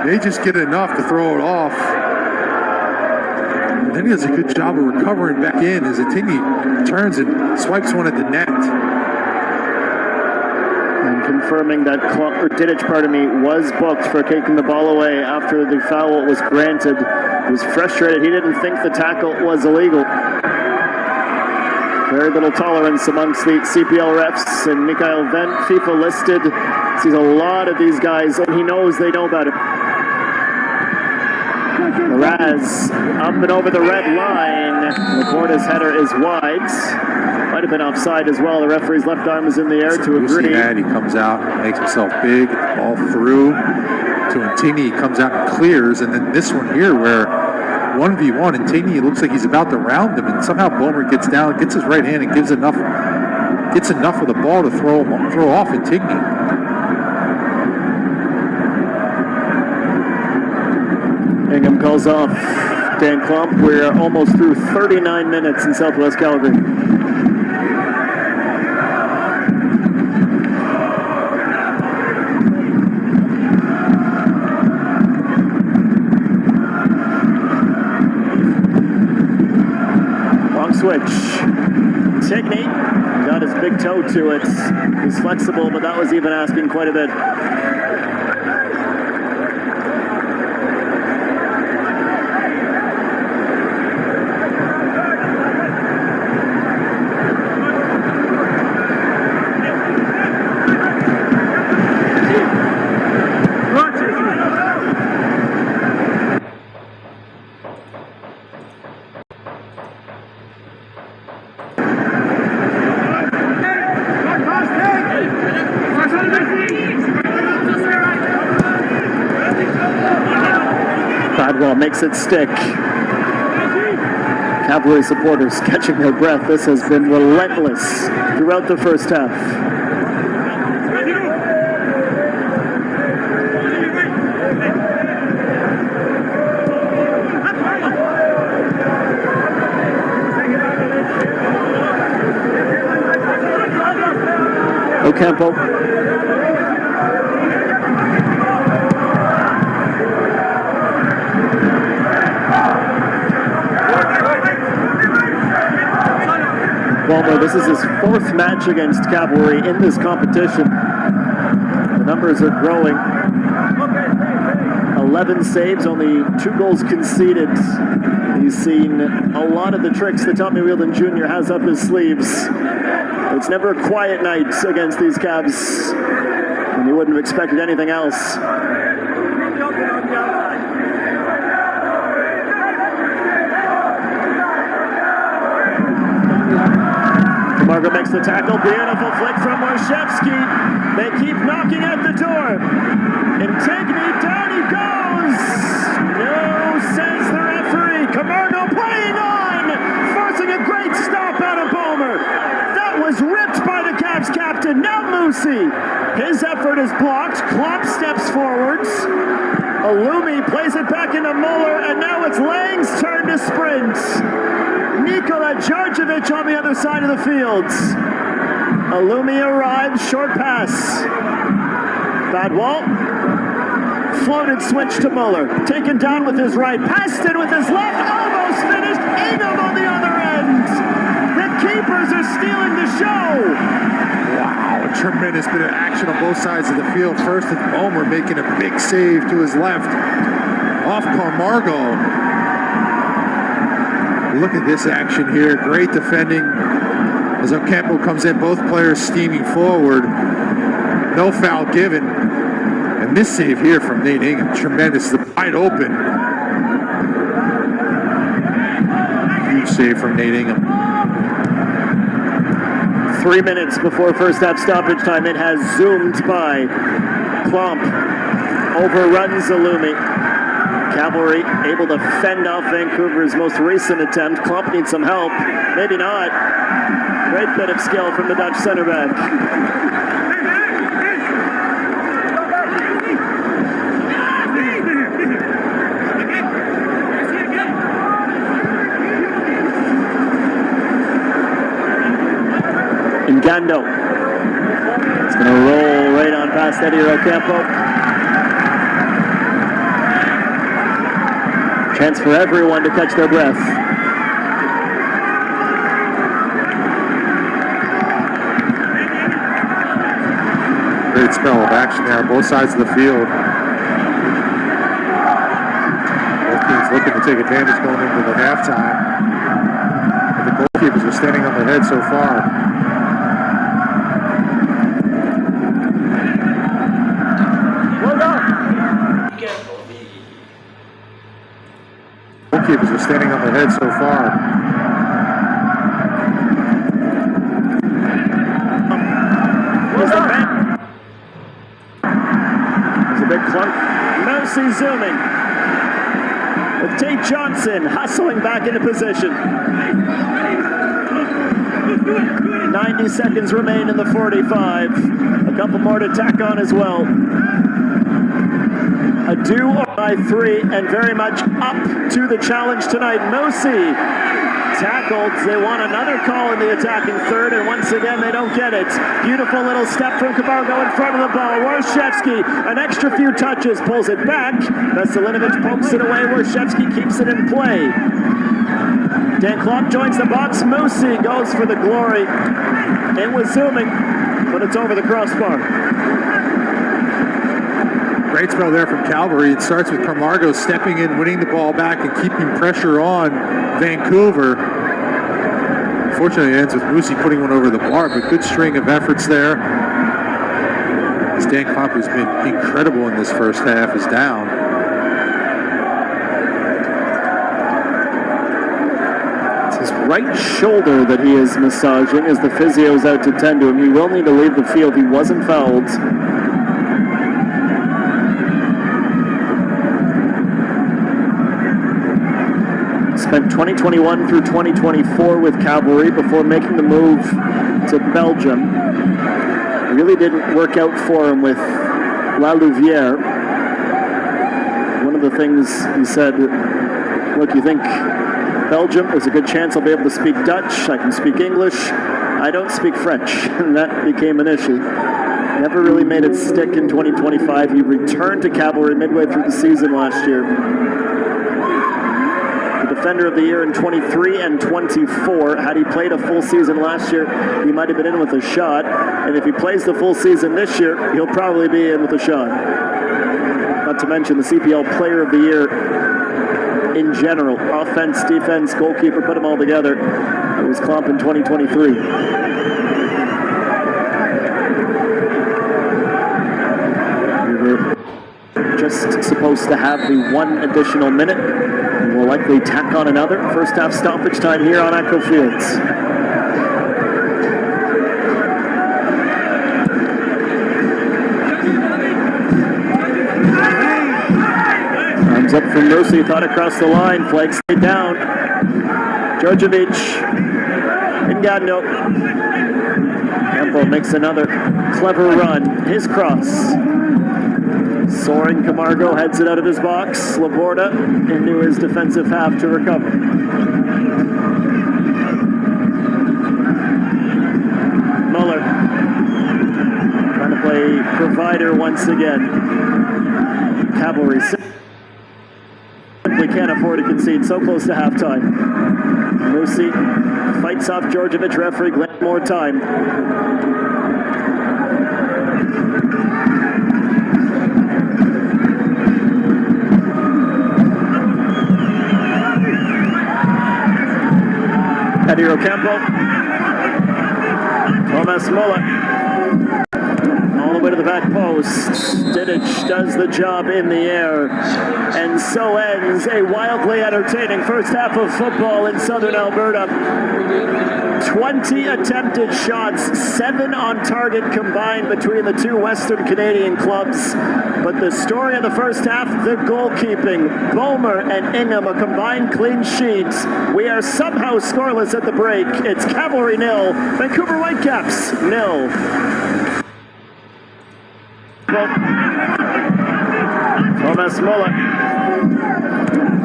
[SPEAKER 5] They just get enough to throw it off. And then he does a good job of recovering back in as Antigone turns and swipes one at the net.
[SPEAKER 3] And confirming that Didic, was booked for kicking the ball away after the foul was granted. He was frustrated. He didn't think the tackle was illegal. Very little tolerance amongst the CPL refs, and Mikhail Vent, FIFA listed, sees a lot of these guys, and he knows they know about it. Raz up and over the red line. The Laporta's header is wide. Might have been offside as well. The referee's left arm is in the air to agree.
[SPEAKER 5] He comes out, makes himself big, ball through to Intini. He comes out and clears, and then this one here where 1v1, Intini, it looks like he's about to round him, and somehow Bomer gets down, gets his right hand, and gets enough of the ball to throw off Intini.
[SPEAKER 3] Ingham calls off Dan Klomp. We're almost through 39 minutes in Southwest Calgary. Long switch. Tigney got his big toe to it. He's flexible, but that was even asking quite a bit. Makes it stick. Cavalry supporters catching their breath. This has been relentless throughout the first half. Ocampo. Walmer, this is his fourth match against Cavalry in this competition. The numbers are growing. 11 saves, only 2 goals conceded. He's seen a lot of the tricks that Tommy Wheeldon Jr. has up his sleeves. It's never a quiet night against these Cavs, and you wouldn't have expected anything else. Margaret makes the tackle. Beautiful flick from Warshevsky. They keep knocking at the door. Antigone, down he goes. No, says the referee. Camargo playing on. Forcing a great stop out of Bomer. That was ripped by the Cavs captain. Now Moosey. His effort is blocked. Klomp steps forwards. Alumi plays it back into Muller. And now it's Lang's turn to sprint. Nikola Djordjevic on the other side of the field. Alumi arrives, short pass. Badwal. Floated switch to Muller. Taken down with his right. Passed in with his left. Almost finished. Ingham on the other end. The keepers are stealing the show.
[SPEAKER 5] Wow, a tremendous bit of action on both sides of the field. First, it's Bomer making a big save to his left. Off Camargo. Look at this action here. Great defending as Ocampo comes in. Both players steaming forward. No foul given. And this save here from Nate Ingham. Tremendous. Wide open. Huge save from Nate Ingham.
[SPEAKER 3] 3 minutes before first half stoppage time. It has zoomed by. Klomp overruns Alumi. Cavalry able to fend off Vancouver's most recent attempt. Klomp needs some help. Maybe not. Great bit of skill from the Dutch center back. Ngando. It's going to roll right on past Eddie Ocampo. Chance for everyone to catch their breath.
[SPEAKER 5] Great spell of action there on both sides of the field. Both teams looking to take advantage going into the halftime. But the goalkeepers are standing on their head so far. Goalkeepers are standing on their head so far.
[SPEAKER 3] resuming. With Tate Johnson hustling back into position. 90 seconds remain in the 45. A couple more to tack on as well. A do by 3 and very much up to the challenge tonight. Mosi tackled. They want another call in the attacking third, and once again they don't get it. Beautiful little step from Cavalry in front of the ball. Warshevsky, an extra few touches, pulls it back. Veselinovic pokes it away. Warshevsky keeps it in play. Dan Klopp joins the box. Mosi goes for the glory. It was zooming, but it's over the crossbar.
[SPEAKER 5] Great spell there from Cavalry. It starts with Camargo stepping in, winning the ball back, and keeping pressure on Vancouver. Unfortunately, it ends with Moosey putting one over the bar, but good string of efforts there. As Dan Klopp, who's been incredible in this first half, is down.
[SPEAKER 3] It's his right shoulder that he is massaging as the physio's out to tend to him. He will need to leave the field. He wasn't fouled. Spent 2021 through 2024 with Cavalry before making the move to Belgium. Really didn't work out for him with La Louvière. One of the things he said, look, you think Belgium, there's a good chance I'll be able to speak Dutch, I can speak English, I don't speak French, and that became an issue. Never really made it stick in 2025. He returned to Cavalry midway through the season last year. Defender of the year in 23 and 24. Had he played a full season last year, he might have been in with a shot. And if he plays the full season this year, he'll probably be in with a shot. Not to mention the CPL Player of the Year in general. Offense, defense, goalkeeper, put them all together. It was Klomp in 2023. We were just supposed to have the one additional minute. We'll likely tack on another first half stoppage time here on Echo Fields. Arms up from Mercy, thought across the line, flag stayed down. Djordjevic, Ngando. Campo makes another clever run, his cross. Soaring Camargo heads it out of his box. Laporta into his defensive half to recover. Muller trying to play provider once again. Cavalry simply can't afford to concede so close to halftime. Moosey fights off Djordjevic. Referee Glenn more time. Eddie Ocampo, Thomas Muller, all the way to the back post. Didic does the job in the air, and so ends a wildly entertaining first half of football in Southern Alberta. 20 attempted shots, 7 on target combined between the two Western Canadian clubs. But the story of the first half, the goalkeeping. Bomer and Ingham, a combined clean sheet. We are somehow scoreless at the break. It's Cavalry 0, Vancouver Whitecaps 0. Thomas Muller,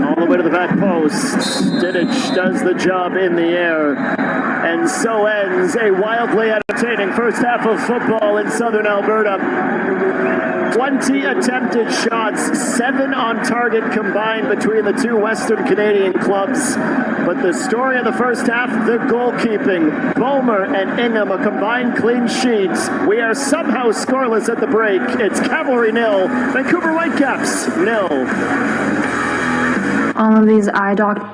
[SPEAKER 3] all the way to the back post. Didic does the job in the air, and so ends a wildly entertaining first half of football in Southern Alberta. 20 attempted shots, 7 on target combined between the two Western Canadian clubs. But the story of the first half, the goalkeeping. Bomer and Ingham, a combined clean sheet. We are somehow scoreless at the break. It's Cavalry 0, Vancouver Whitecaps 0.
[SPEAKER 4] All of these eye doctors.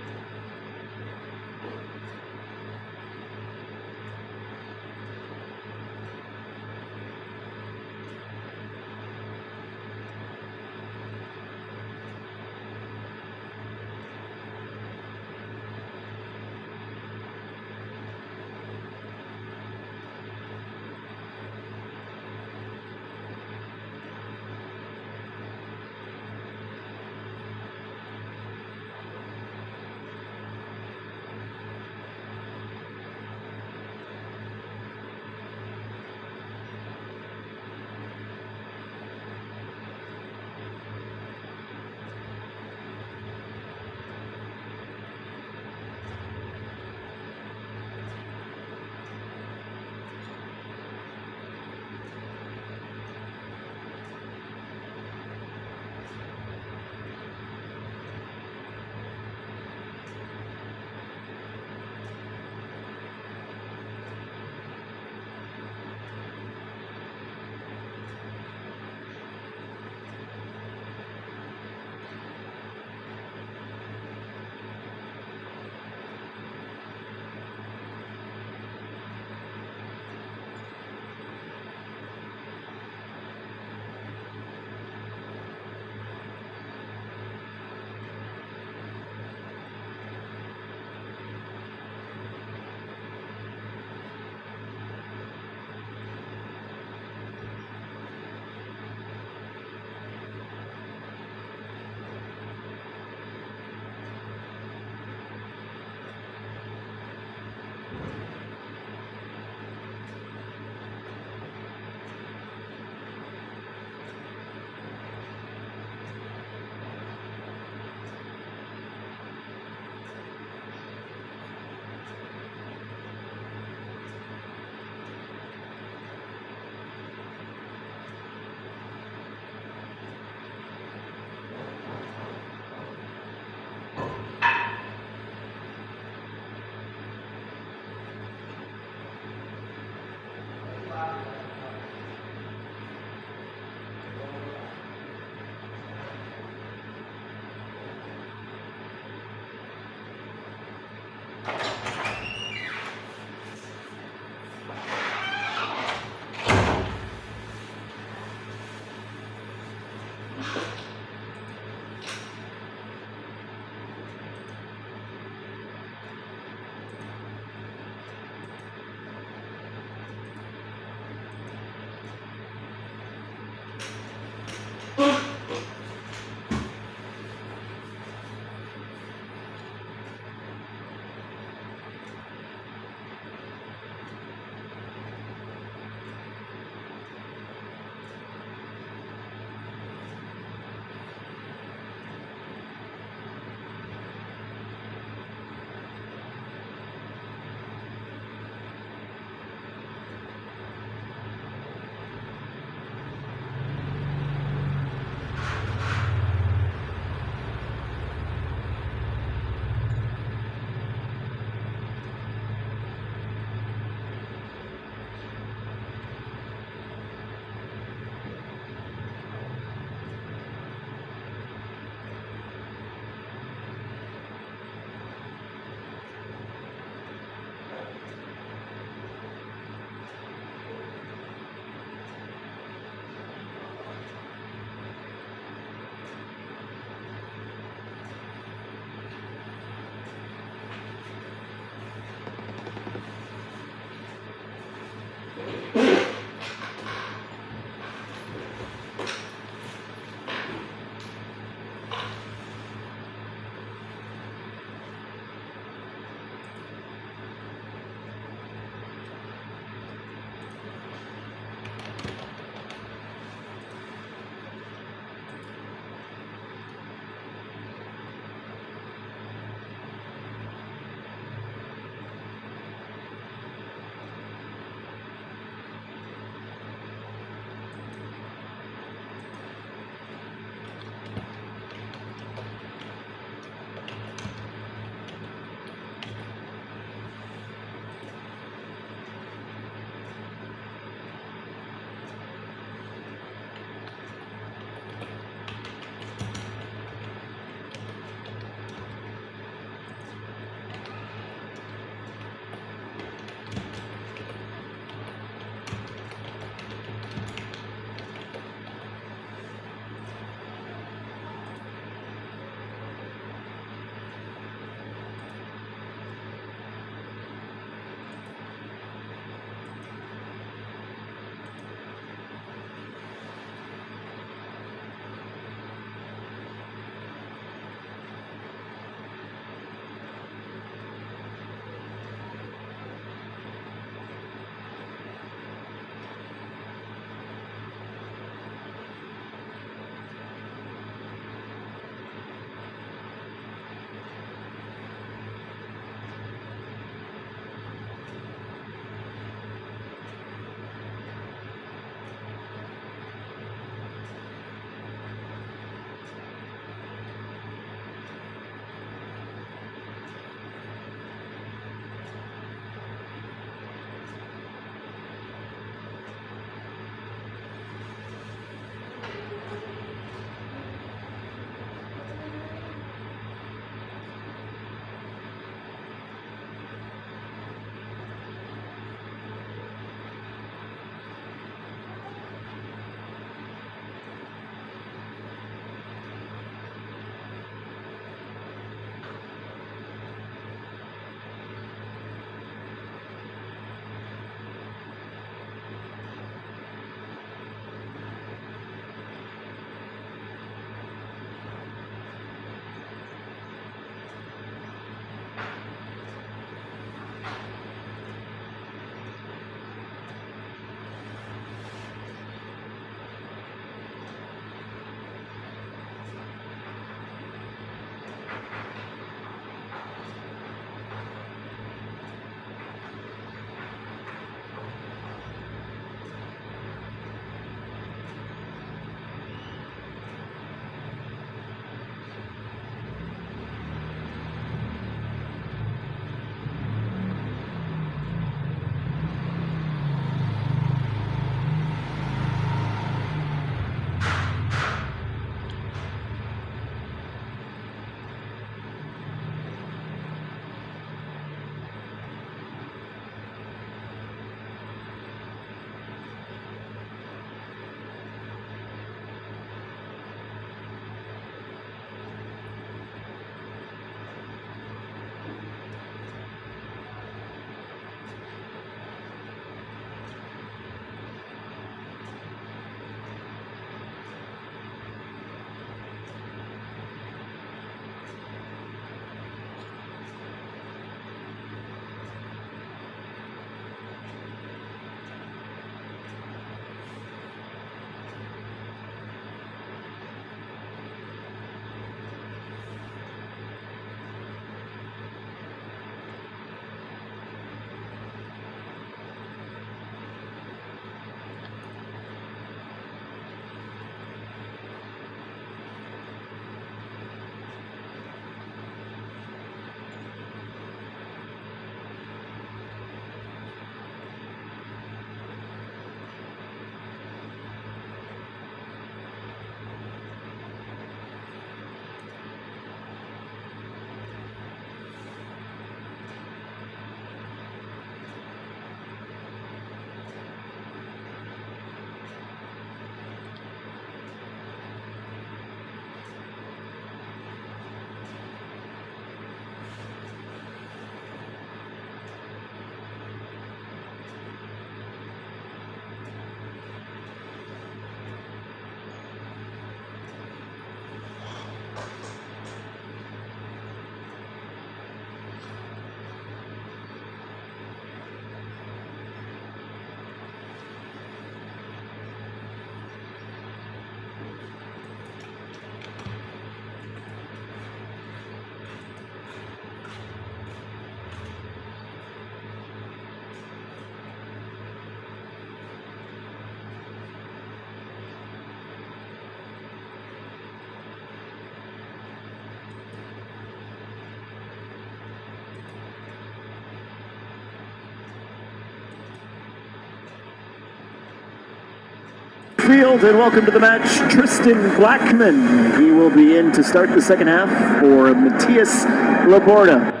[SPEAKER 3] Field, and welcome to the match, Tristan Blackman. He will be in to start the second half for Matthias Laborda.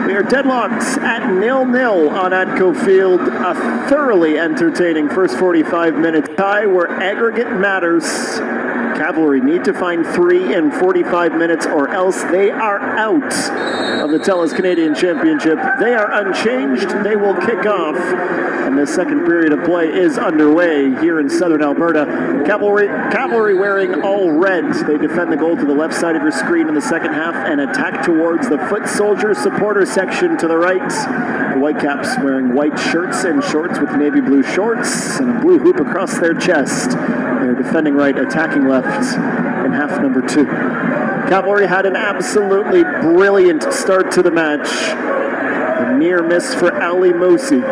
[SPEAKER 3] We are deadlocked at 0-0 on Atco Field. A thoroughly entertaining first 45 minute tie where aggregate matters. Cavalry need to find 3 in 45 minutes or else they are out of the TELUS Canadian Championship. They are unchanged. They will kick off. And the second period of play is underway here in southern Alberta. Cavalry wearing all red. They defend the goal to the left side of your screen in the second half and attack towards the Foot Soldier supporter section to the right. The Whitecaps wearing white shirts and shorts with navy blue shorts and a blue hoop across their chest. They're defending right, attacking left in half number 2. Cavalry had an absolutely brilliant start to the match. A near miss for Ali Moussi.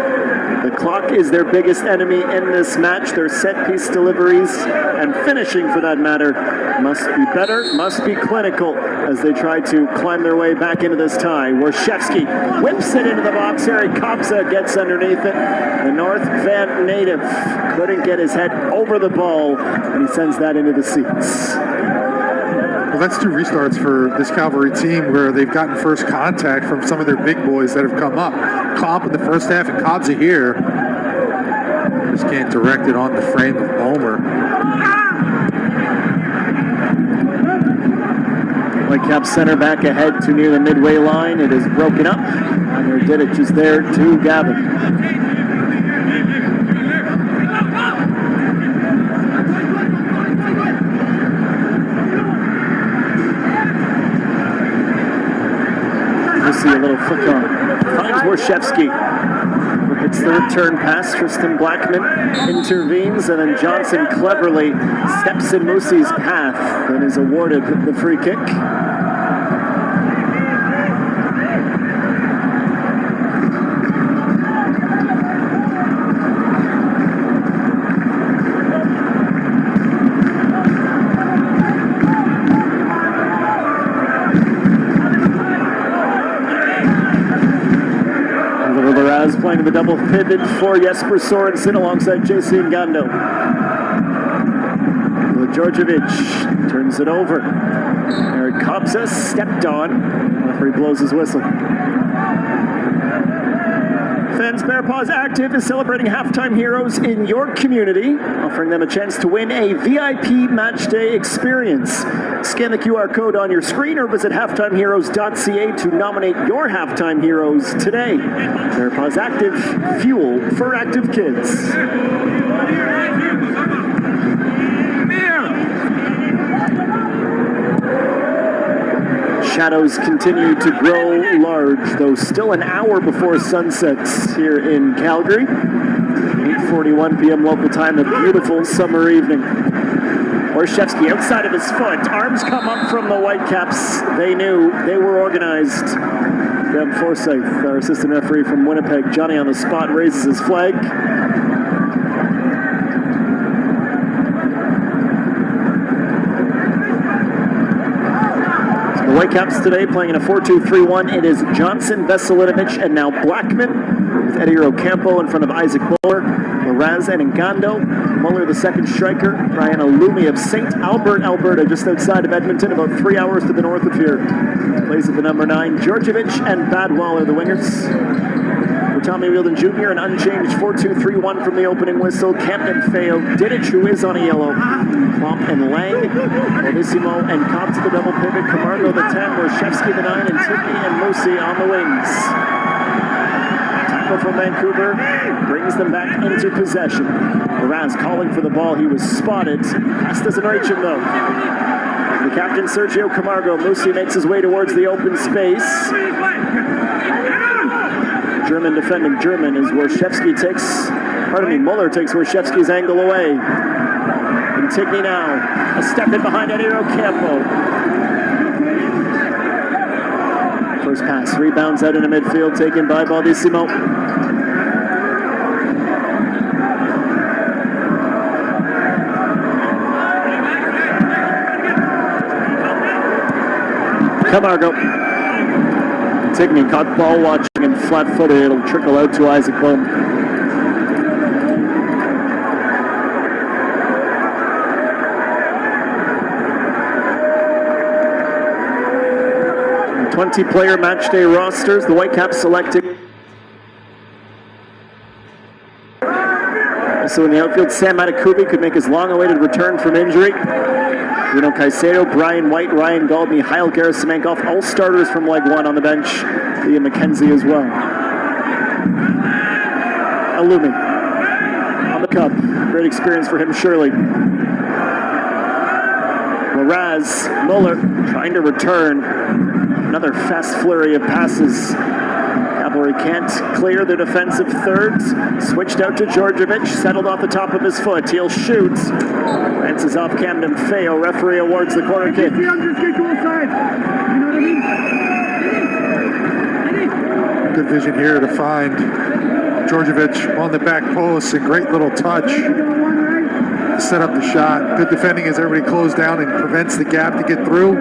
[SPEAKER 3] The clock is their biggest enemy in this match. Their set-piece deliveries and finishing, for that matter, must be better, must be clinical as they try to climb their way back into this tie. Warshevsky whips it into the box. Eric Kopsa gets underneath it. The North Van native couldn't get his head over the ball, and he sends that into the seats.
[SPEAKER 5] Well, that's 2 restarts for this Cavalry team where they've gotten first contact from some of their big boys that have come up. Klopp in the first half and Kobza here. Just can't direct it on the frame of Bomer.
[SPEAKER 3] Whitecaps center back ahead to near the midway line. It is broken up, and Erditich is there to Gavin. See a little flick on. Finds Warshevsky. Hits the return pass. Tristan Blackman intervenes, and then Johnson cleverly steps in Mousie's path and is awarded the free kick. Playing the double pivot for Jesper Sorensen alongside JC Ngando. Georgievich turns it over. Eric Kopsa stepped on. Referee blows his whistle. Fans Bear Paws Active is celebrating halftime heroes in your community, offering them a chance to win a VIP match day experience. Scan the QR code on your screen or visit halftimeheroes.ca to nominate your halftime heroes today. Bear Paws Active, fuel for active kids. Shadows continue to grow large, though still an hour before sunsets here in Calgary. 8:41 p.m. local time, a beautiful summer evening. Warshevsky outside of his foot. Arms come up from the Whitecaps. They knew they were organized. Graham Forsyth, our assistant referee from Winnipeg, Johnny on the spot, raises his flag. The Whitecaps today playing in a 4-2-3-1. It is Johnson, Veselinovic, and now Blackman with Eddie Ocampo in front of Isaac Muller, Loraz and Ngando. Muller, the second striker. Brian Alumi of St. Albert, Alberta, just outside of Edmonton, about 3 hours to the north of here. Plays at the number 9. Georgievich and Badwell are the wingers. For Tommy Wheeldon Jr., an unchanged 4-2-3-1 from the opening whistle. Camden Feo, Diddich, who is on a yellow. Klomp and Lang, Bellissimo and Cobb to the double pivot. Camargo the 10, Warshevsky the 9, and Tippy and Moussi on the wings. Tackle from Vancouver brings them back into possession. Moraz calling for the ball. He was spotted. Pass doesn't reach him though. The captain Sergio Camargo. Moussi makes his way towards the open space. German defending German as Muller takes Warshevsky's angle away. Antigny now, a step in behind Eddie Ocampo. First pass, rebounds out into midfield, taken by Baldissimo. Camargo. Antigny caught ball watching and flat-footed. It'll trickle out to Isaac Bohm. 20-player matchday rosters. The Whitecaps selecting. Also in the outfield, Sam Atakubi could make his long-awaited return from injury. Bruno Caicedo, Brian White, Ryan Gauld, Mikhail Gerasimenkov, all starters from Leg 1 on the bench. Liam McKenzie as well. Alumi on the cup. Great experience for him, surely. Mraz, Muller trying to return. Another fast flurry of passes. Cavalry can't clear the defensive thirds. Switched out to Djordjevic, settled off the top of his foot. He'll shoot. Bounces off Camden Feo. Referee awards the corner kick.
[SPEAKER 5] Good vision here to find Djordjevic on the back post, and great little touch. Set up the shot. Good defending as everybody closed down and prevents the gap to get through.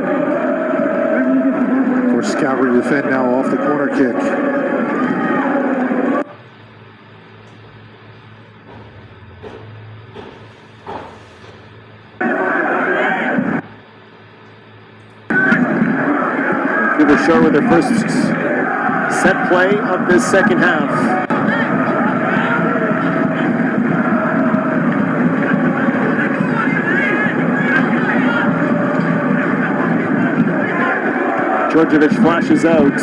[SPEAKER 5] Of course, Cavalry defend now off the corner kick.
[SPEAKER 3] Vancouver short with their first set play of this second half. Djordjevic flashes out.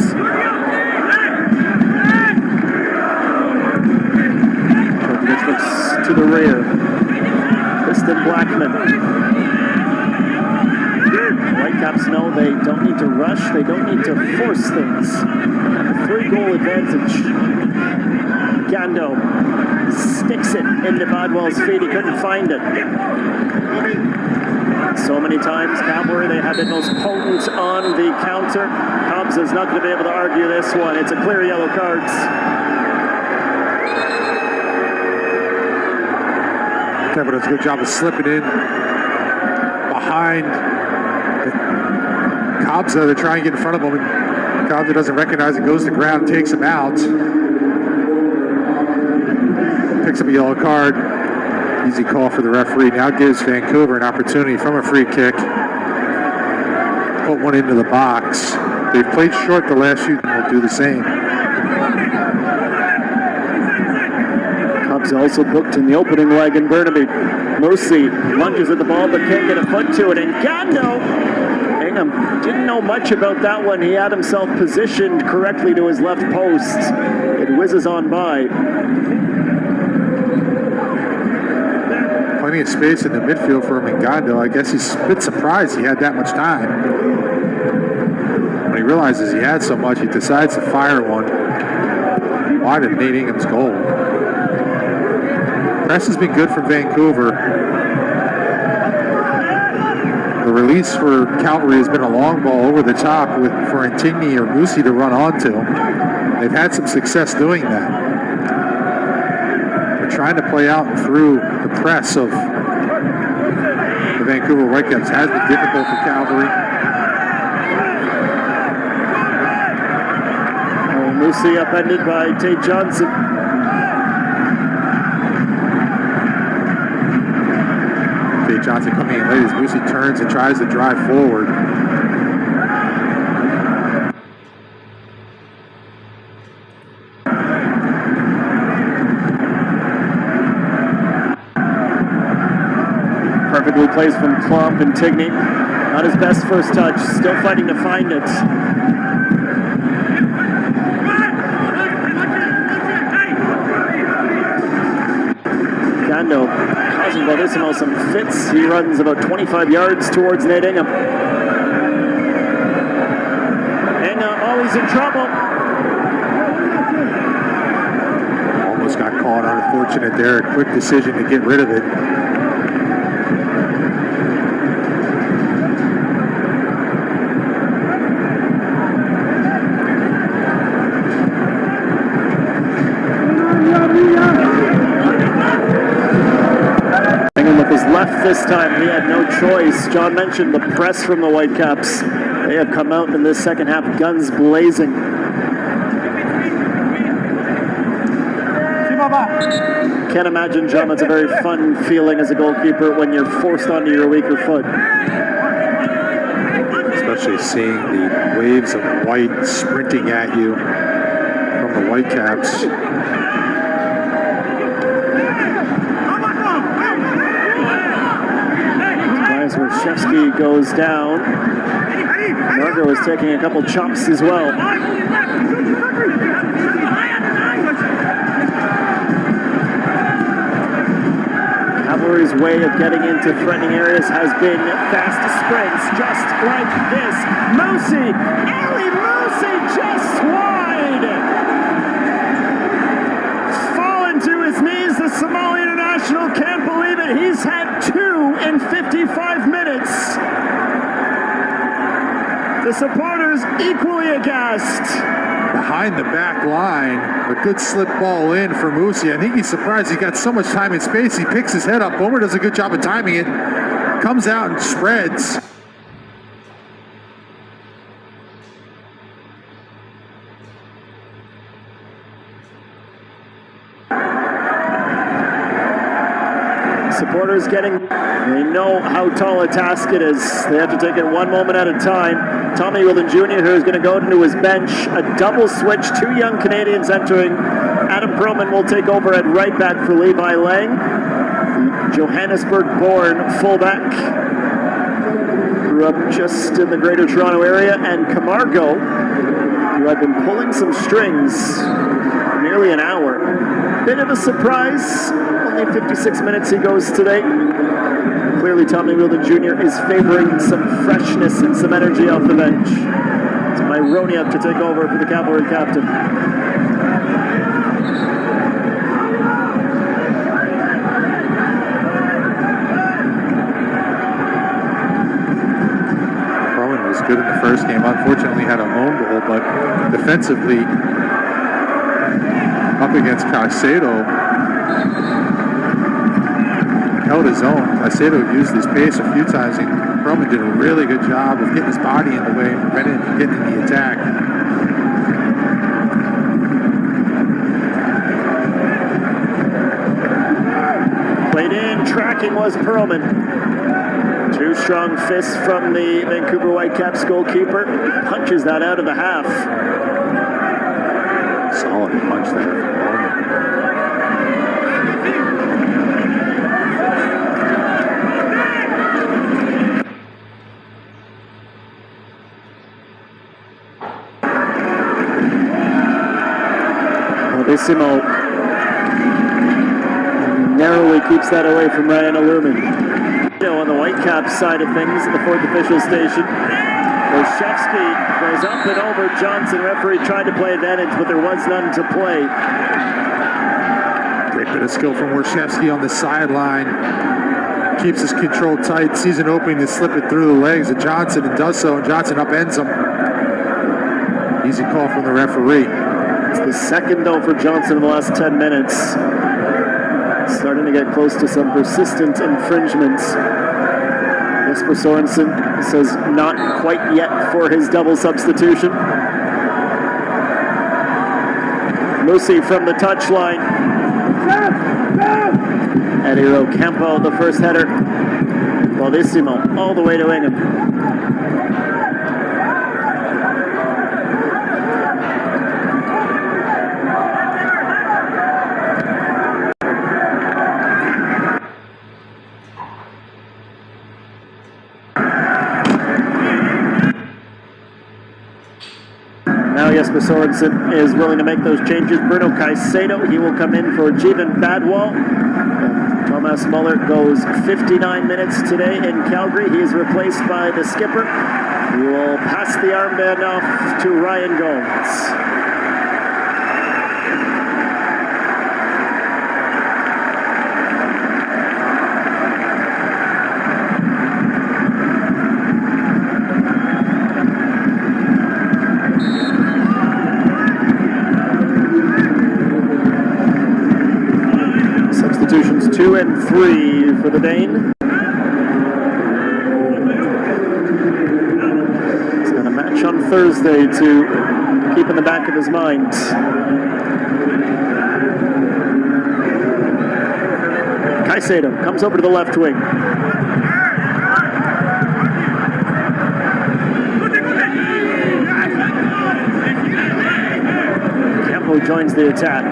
[SPEAKER 3] Djordjevic looks to the rear. Kristen Blackman. Whitecaps know they don't need to rush, they don't need to force things. A 3-goal advantage. Gando sticks it into Bodwell's feet, he couldn't find it. So many times, Cavalry, they have been most potent on the counter. Cobbs is not going to be able to argue this one. It's a clear yellow cards.
[SPEAKER 5] Cavalry does a good job of slipping in behind Cobbs. They're trying to get in front of him, and Cobbs doesn't recognize it, goes to the ground, takes him out. Picks up a yellow card. Easy call for the referee. Now gives Vancouver an opportunity from a free kick. Put one into the box. They've played short the last few, and will do the same.
[SPEAKER 3] Cobbs also booked in the opening leg in Burnaby. Moosey lunges at the ball but can't get a foot to it. And Gando, Ingham didn't know much about that one. He had himself positioned correctly to his left post. It whizzes on by.
[SPEAKER 5] Plenty of space in the midfield for Mingando. I guess he's a bit surprised he had that much time. When he realizes he had so much, he decides to fire one wide of Nate Ingham's goal. Press has been good for Vancouver. The release for Cavalry has been a long ball over the top for Intigne or Moosey to run onto. They've had some success doing that. Trying to play out through the press of the Vancouver Whitecaps has been difficult for Cavalry.
[SPEAKER 3] Moosey upended by Tate Johnson.
[SPEAKER 5] Tate Johnson coming in late as Moosey turns and tries to drive forward.
[SPEAKER 3] Perfectly plays from Klump and Tigney. Not his best first touch. Still fighting to find it. Gando causing Baldissimo some fits. He runs about 25 yards towards Nate Ingham. Ingham always in trouble.
[SPEAKER 5] Almost got caught. Unfortunate there. Quick decision to get rid of it.
[SPEAKER 3] This time he had no choice. John mentioned the press from the Whitecaps. They have come out in this second half, guns blazing. Can't imagine, John, that's a very fun feeling as a goalkeeper when you're forced onto your weaker foot.
[SPEAKER 5] especially seeing the waves of white sprinting at you from the Whitecaps.
[SPEAKER 3] Shevsky goes down. Margo is taking a couple chops as well. Cavalry's way of getting into threatening areas has been fast sprints, just like this. Mousy, Ali Mousy just wide. Fallen to his knees, the Somali international can't believe it. He's had 2 in 55 minutes. The supporters equally aghast.
[SPEAKER 5] Behind the back line, a good slip ball in for Mousy. I think he's surprised he got so much time and space. He picks his head up. Bomer does a good job of timing it. Comes out and spreads.
[SPEAKER 3] Supporters they know how tall a task it is. They have to take it one moment at a time. Tommy Wheeldon Jr., who is going to go into his bench. A double switch, 2 young Canadians entering. Adam Perlman will take over at right back for Levi Lang. The Johannesburg-born fullback. Grew up just in the Greater Toronto area. And Camargo, who had been pulling some strings for nearly an hour. Bit of a surprise. Only 56 minutes he goes today. Clearly, Tommy Wheeldon Jr. is favoring some freshness and some energy off the bench. It's Myroniuk to take over for the Cavalry captain.
[SPEAKER 5] Perlman was good in the first game. Unfortunately, had a lone goal, but defensively, up against Caicedo, held his own. Caicedo used his pace a few times, and Perlman did a really good job of getting his body in the way and preventing him from getting in the attack.
[SPEAKER 3] Played in, tracking was Perlman. 2 strong fists from the Vancouver Whitecaps goalkeeper. He punches that out of the half.
[SPEAKER 5] Solid punch there from Perlman.
[SPEAKER 3] Bellissimo narrowly keeps that away from Ryan Alumin. On the Whitecaps side of things at the 4th official station, Olszewski goes up and over Johnson. Referee tried to play advantage, but there was none to play.
[SPEAKER 5] Great bit of skill from Olszewski on the sideline. Keeps his control tight, sees an opening to slip it through the legs of Johnson and does so, and Johnson upends him. Easy call from the referee.
[SPEAKER 3] It's the second though for Johnson in the last 10 minutes. Starting to get close to some persistent infringements. Jesper Sorensen says not quite yet for his double substitution. Mousy from the touchline. Eddie Rocampo, the first header. Bellissimo all the way to Ingham. Now Jesper Sorensen is willing to make those changes. Bruno Caicedo, he will come in for Jeevan Badwal. Thomas Muller goes 59 minutes today in Calgary. He is replaced by the skipper, who will pass the armband off to Ryan Gomes. Substitutions 2 and 3 for the Dane. He's got a match on Thursday to keep in the back of his mind. Caicedo comes over to the left wing. Ocampo joins the attack.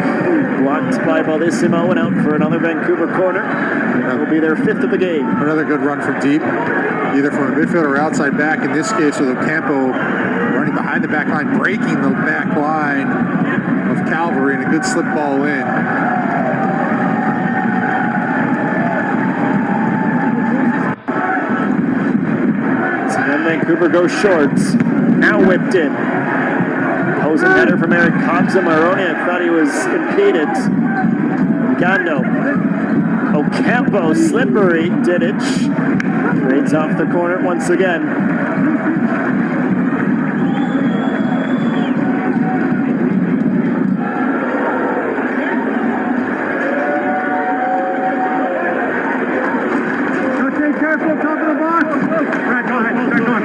[SPEAKER 3] Blocked by Bellissimo and out for another Vancouver corner. That will be their 5th of the game.
[SPEAKER 5] Another good run from deep, either from a midfielder or outside back. In this case, with Ocampo running behind the back line, breaking the back line of Cavalry, and a good slip ball in.
[SPEAKER 3] So then Vancouver goes short. Now whipped in. Opposing header from Eric Cobbs. Maroniak thought he was impeded. Gando. Ocampo, slippery. Didic trades off the corner once again.
[SPEAKER 6] Okay, careful, top of the box. Right, go ahead. Go on.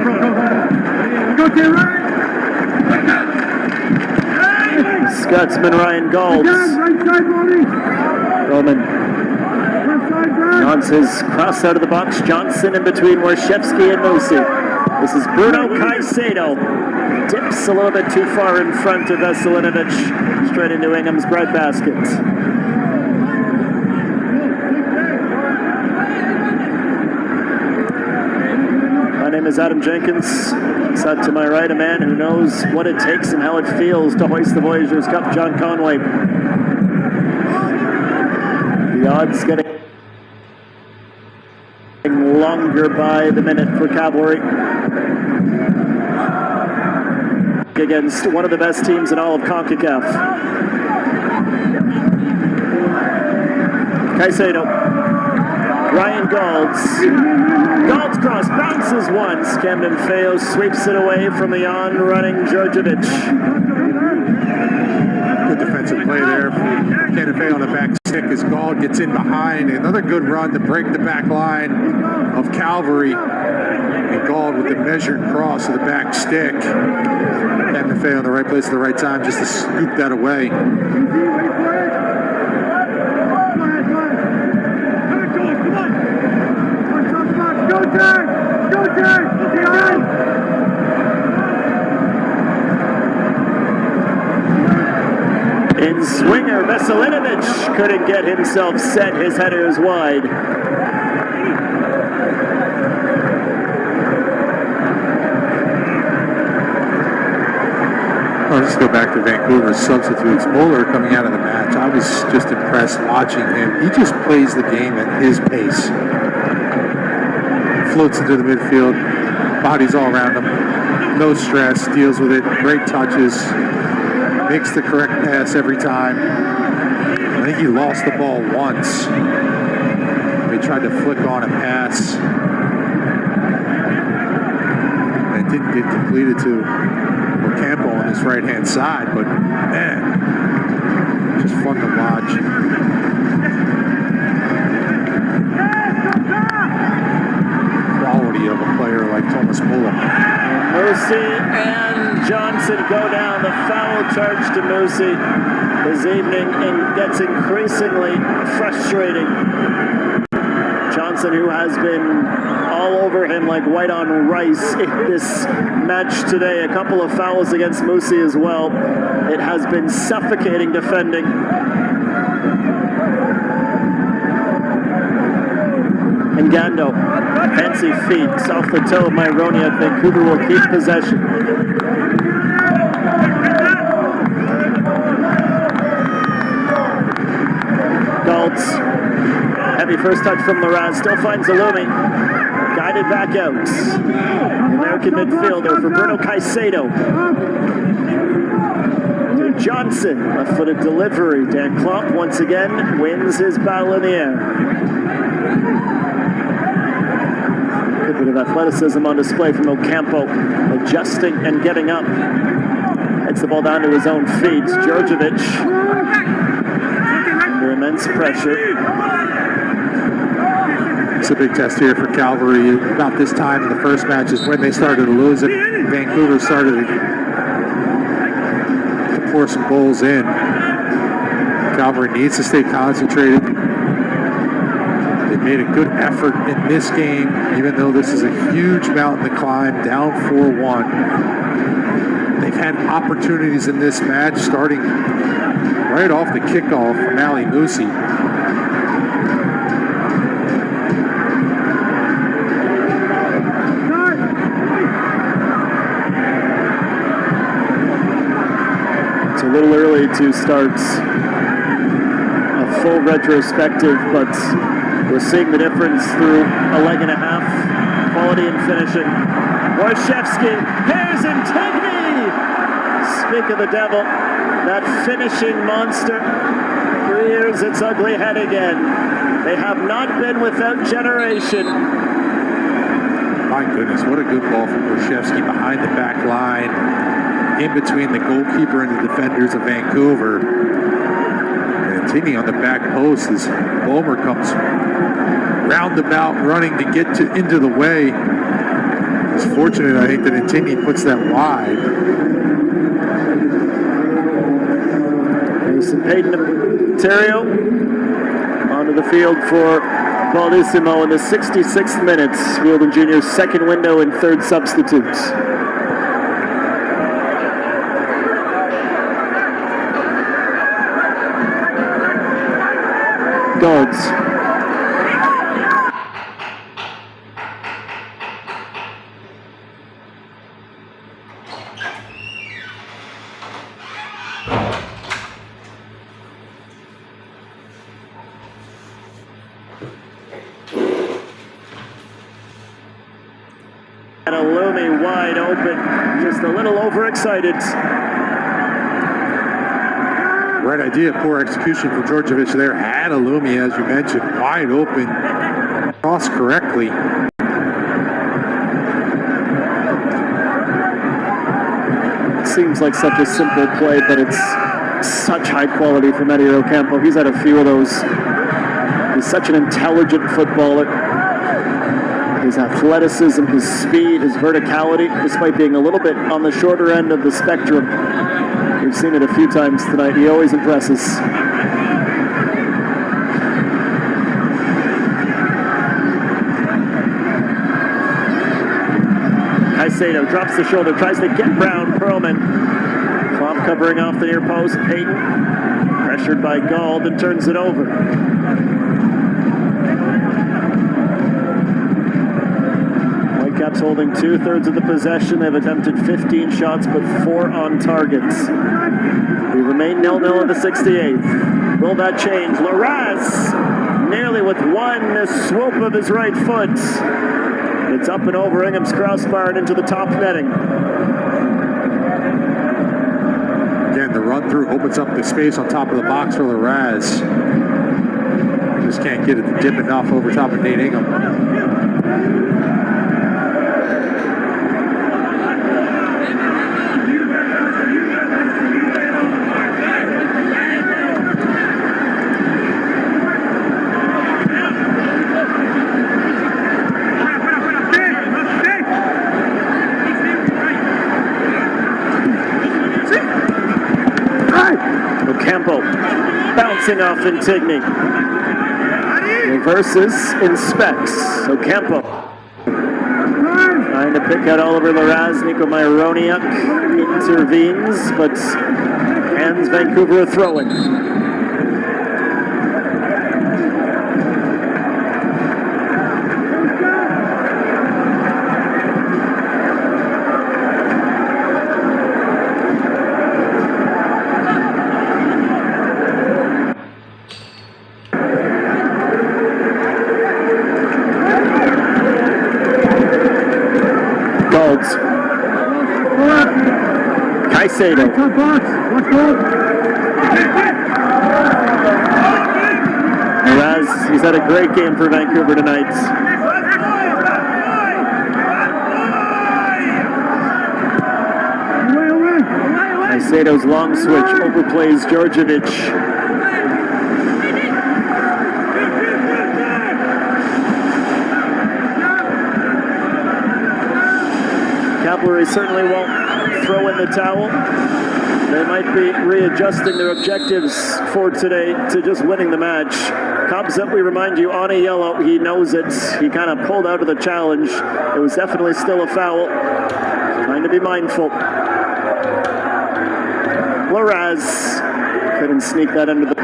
[SPEAKER 6] Go to your right.
[SPEAKER 3] Scotsman Ryan Golds.
[SPEAKER 6] Right side, Bobby.
[SPEAKER 3] Roman
[SPEAKER 6] Left side, Brad.
[SPEAKER 3] launches his cross out of the box. Johnson in between Warshevsky and Musi. This is Bruno Caicedo. Dips a little bit too far in front of Veselinovic. Straight into Ingham's breadbasket. My name is Adam Jenkins. Sat to my right, a man who knows what it takes and how it feels to hoist the Voyageurs Cup, John Conway. The odds getting longer by the minute for Cavalry against one of the best teams in all of CONCACAF. Caicedo. Ryan Golds. Golds cross bounces once. Camden Feo sweeps it away from the on-running Djordjevic.
[SPEAKER 5] Good defensive play there from Camden Feo on the back stick as Gold gets in behind. Another good run to break the back line of Cavalry. And Gold with the measured cross to the back stick. Camden Feo in the right place at the right time just to scoop that away.
[SPEAKER 3] In swinger, Veselinovic couldn't get himself set. His header is wide.
[SPEAKER 5] I'll just go back to Vancouver's substitutes. Moeller coming out of the match, I was just impressed watching him. He just plays the game at his pace. Floats into the midfield, bodies all around him, no stress, deals with it, great touches, makes the correct pass every time. I think he lost the ball once. They tried to flick on a pass. And it didn't get completed to Ocampo on his right-hand side, but man, just fun to watch. Quality of a player like Thomas Muller.
[SPEAKER 3] Musi and Johnson go down. The foul charge to Musi this evening and gets increasingly frustrating. Johnson, who has been all over him like white on rice in this match today. A couple of fouls against Musi as well. It has been suffocating defending. And Gando, fancy feet off the toe of Myronia. Vancouver will keep possession. Golds, heavy first touch from Laraz, still finds Alumi. Guided back out. The American midfielder for Bruno Caicedo. To Johnson, left-footed delivery. Dan Klopp once again wins his battle in the air. Good bit of athleticism on display from Ocampo, adjusting and getting up. Heads the ball down to his own feet. Djordjevic under immense pressure.
[SPEAKER 5] It's a big test here for Cavalry. About this time in the first match is when they started to lose it. Vancouver started to pour some goals in. Cavalry needs to stay concentrated. They made a good effort in this game, even though this is a huge mountain to climb, down 4-1. They've had opportunities in this match, starting right off the kickoff from Ali Musi.
[SPEAKER 3] It's a little early to start a full retrospective, but we're seeing the difference through a leg and a half. Quality and finishing. Wojciechowski, here's Antigone! Speak of the devil, that finishing monster rears its ugly head again. They have not been without generation.
[SPEAKER 5] My goodness, what a good ball from Wojciechowski behind the back line, in between the goalkeeper and the defenders of Vancouver. And Antigone on the back post as Bomer comes roundabout running to get into the way. It's fortunate, I think, that Antigone puts that wide.
[SPEAKER 3] There's Peyton Ontario onto the field for Baldissimo in the 66th minute. Fielden Jr.'s second window and third substitute. Guards. And Alumi wide open, just a little overexcited.
[SPEAKER 5] Right idea, poor execution for Djordjevic there. Had Alumi, as you mentioned, wide open, crossed correctly.
[SPEAKER 3] Seems like such a simple play, but it's such high quality from Eddie Ocampo. He's had a few of those. He's such an intelligent footballer. His athleticism, his speed, his verticality, despite being a little bit on the shorter end of the spectrum. We've seen it a few times tonight. He always impresses. Caicedo drops the shoulder, tries to get Brown. Perlman. Klopp covering off the near post. Peyton, pressured by Gauld, and turns it over. Whitecaps holding 2/3 of the possession. They've attempted 15 shots, but 4 on targets. We remain 0-0 in the 68th. Will that change? Larraz nearly with one swoop of his right foot. It's up and over Ingham's crossbar and into the top netting.
[SPEAKER 5] Again, the run through opens up the space on top of the box for Larraz. Just can't get it to dip enough over top of Nate Ingham.
[SPEAKER 3] Bouncing off Antigone. Reverses, inspects. Ocampo. Trying to pick out Oliver Larraz. Nico Myroniak intervenes, but hands Vancouver a throw-in. Caicedo. Larraz, he's had a great game for Vancouver tonight. Caicedo's long switch overplays Djordjevic. Cavalry certainly won't throw in the towel. They might be readjusting their objectives for today to just winning the match. Cobb simply remind you, on a yellow, he knows it. He kind of pulled out of the challenge. It was definitely still a foul. Trying to be mindful. Loraz couldn't sneak that under the...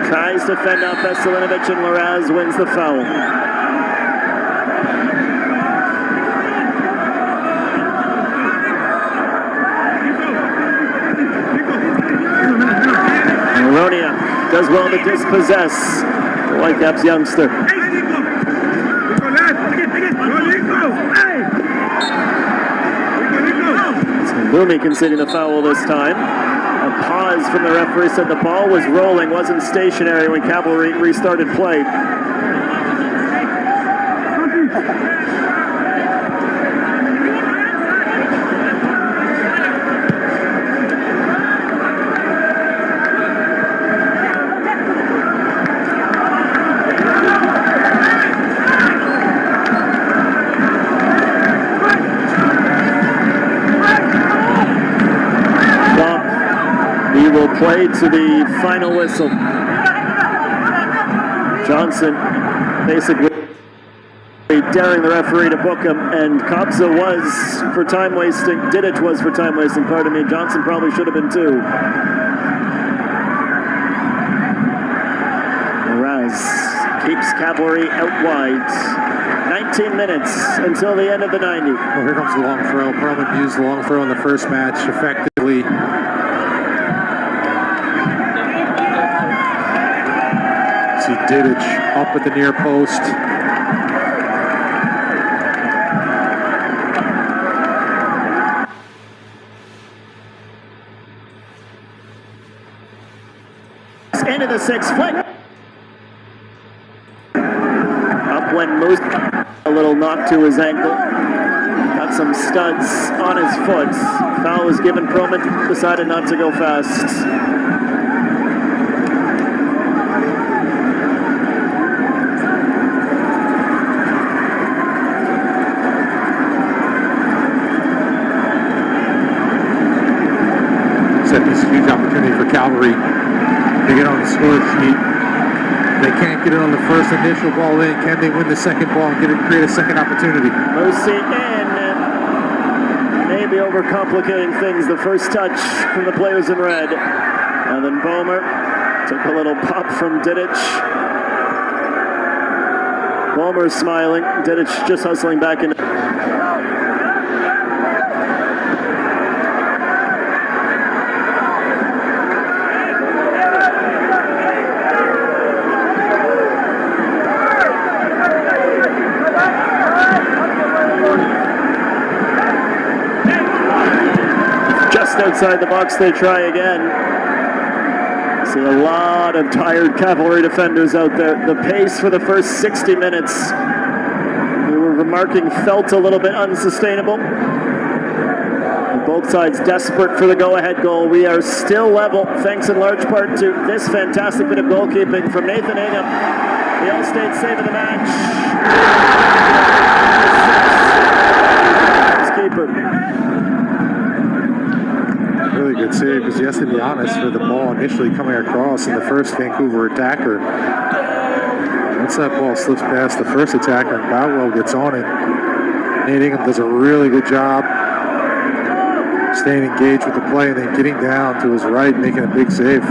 [SPEAKER 3] Tries to fend off Veselinovic, and Loraz wins the foul. Aronia does well to dispossess the Whitecaps youngster. Lumi conceding the foul this time. A pause from the referee said the ball was rolling, wasn't stationary when Cavalry restarted play. Play to the final whistle. Johnson basically daring the referee to book him, and Kobza was for time wasting. Didic was for time wasting, pardon me. Johnson probably should have been too. Raz keeps Cavalry out wide. 19 minutes until the end of the 90.
[SPEAKER 5] Well, here comes the long throw. Perlman used the long throw in the first match effectively. See Didic up at the near post.
[SPEAKER 3] Into the sixth flick. Up went Moose. A little knock to his ankle. Got some studs on his foot. Foul was given. Perlman decided not to go fast.
[SPEAKER 5] This huge opportunity for Cavalry to get on the score sheet. They can't get it on the first initial ball in. Can they win the second ball and create a second opportunity?
[SPEAKER 3] Moosey in. Maybe overcomplicating things. The first touch from the players in red. And then Bomer took a little pop from Didic. Bomer smiling. Didic just hustling back in. Outside the box, they try again. See a lot of tired Cavalry defenders out there. The pace for the first 60 minutes, we were remarking, felt a little bit unsustainable. Both sides desperate for the go-ahead goal. We are still level, thanks in large part to this fantastic bit of goalkeeping from Nathan Ingham, the All-State save of the match. Keeper.
[SPEAKER 5] Really good save, because he has to be honest, for the ball initially coming across in the first Vancouver attacker. Once that ball slips past the first attacker and Boutwell gets on it, Nate Ingham does a really good job staying engaged with the play and then getting down to his right, making a big save.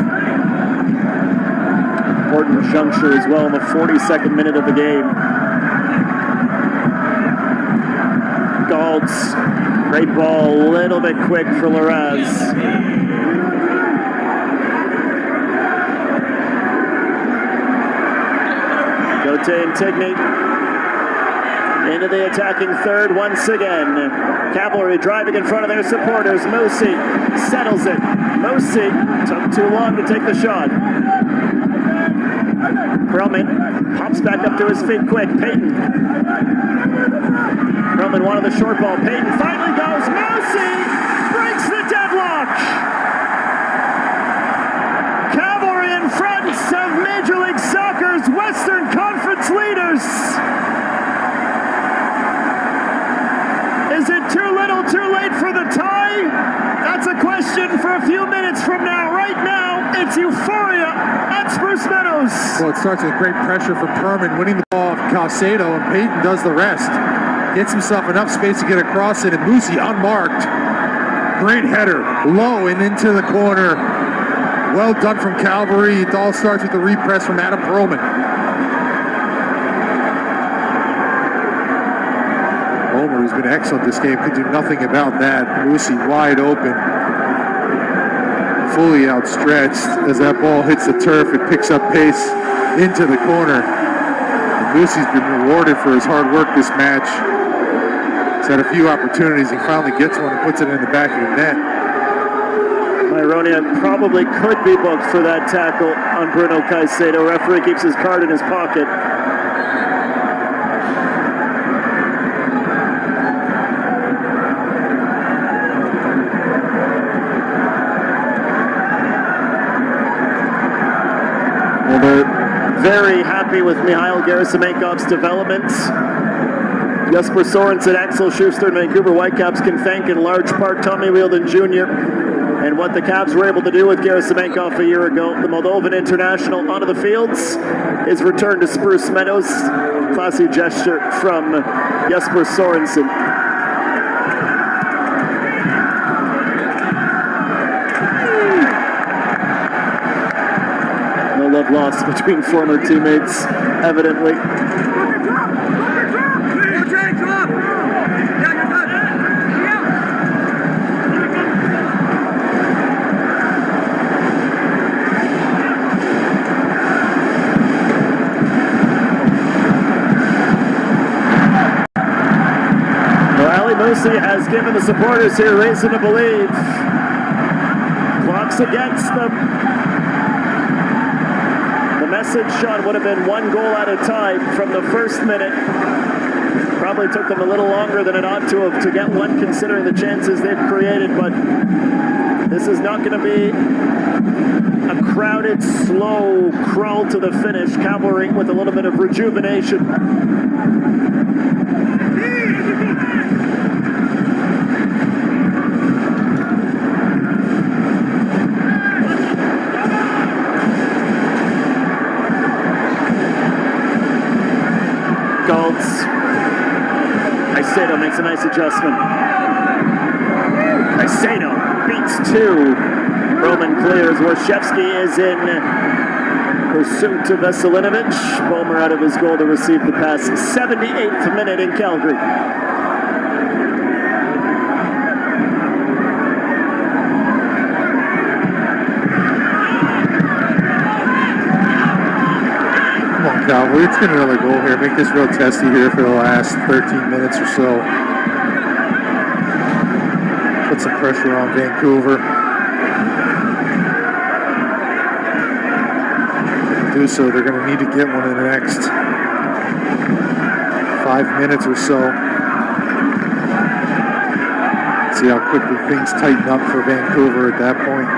[SPEAKER 3] Important juncture as well in the 42nd minute of the game. Galtz. Great ball, a little bit quick for Loraz. Gote and Tigney into the attacking third once again. Cavalry driving in front of their supporters. Moosey settles it. Moosey took too long to take the shot. Perlman pops back up to his feet quick. Payton. Perlman wanted the short ball. Payton finally goes. Moosey breaks the deadlock. Cavalry in front of Major League Soccer's Western Conference leaders. Is it too little, too late for the tie? That's a question for a few minutes from now. Right now, it's euphoria at Spruce Meadows.
[SPEAKER 5] Well, it starts with great pressure for Perlman, winning the ball off Calcedo, and Payton does the rest. Gets himself enough space to get across it, and Moosey unmarked Great header, low and into the corner. Well done from Cavalry. It all starts with the repress from Adam Perlman. Bomer, who's been excellent this game, could do nothing about that. Lucy wide open, fully outstretched. As that ball hits the turf, it picks up pace into the corner. And Lucy's been rewarded for his hard work this match. He's had a few opportunities. He finally gets one and puts it in the back of the net.
[SPEAKER 3] Myronia probably could be booked for that tackle on Bruno Caicedo. Referee keeps his card in his pocket. Well, they're very happy with Mikhail Gerasimenkov's development. Jesper Sorensen, Axel Schuster, and Vancouver Whitecaps can thank in large part Tommy Wheeldon Jr. and what the Caps were able to do with Gerasimenkov a year ago. The Moldovan international onto the fields. His return to Spruce Meadows. Classy gesture from Jesper Sorensen. No love lost between former teammates, evidently. Moosey has given the supporters here reason to believe. Clock's against them. The message shot would have been 1 goal at a time from the first minute. Probably took them a little longer than it ought to have to get one, considering the chances they've created, but this is not going to be a crowded, slow crawl to the finish. Cavalry with a little bit of rejuvenation. Caicedo makes a nice adjustment. Caicedo beats 2. Roman clears. Warshevsky is in pursuit to Veselinovic. Bomer out of his goal to receive the pass. 78th minute in Calgary.
[SPEAKER 5] Cavalry, let's get another goal here. Make this real testy here for the last 13 minutes or so. Put some pressure on Vancouver. To do so, they're going to need to get one in the next 5 minutes or so. See how quickly things tighten up for Vancouver at that point.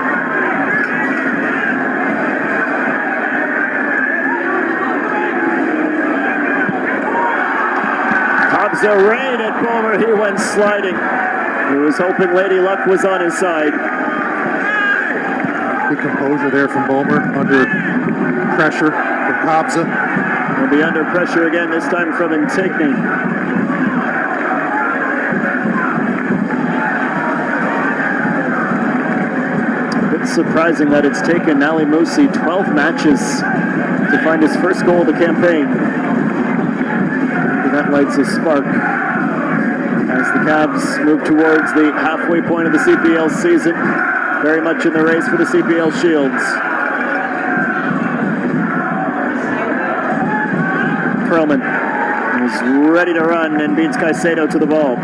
[SPEAKER 3] A rain at Bomer. He went sliding. He was hoping Lady Luck was on his side.
[SPEAKER 5] Good composure there from Bomer under pressure from Kabza.
[SPEAKER 3] He'll be under pressure again, this time from Antigone. A bit surprising that it's taken Ali Moussi 12 matches to find his first goal of the campaign. That lights a spark as the Cavs move towards the halfway point of the CPL season, very much in the race for the CPL Shields. Perlman is ready to run and beats Caicedo to the ball.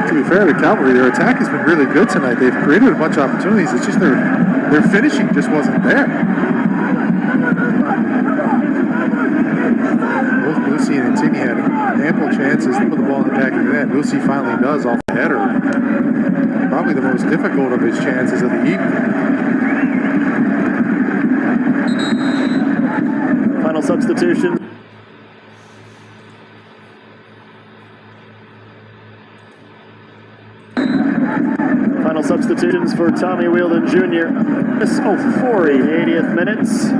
[SPEAKER 5] To be fair to Cavalry, their attack has been really good tonight. They've created a bunch of opportunities. It's just their finishing just wasn't there. Both Lucy and Antigone had ample chances to put the ball in the back of the net. Lucy finally does off the header. Probably the most difficult of his chances of the evening.
[SPEAKER 3] Final substitution. Final substitutions for Tommy Wheeldon Jr. Miss Ofori, 80th minutes.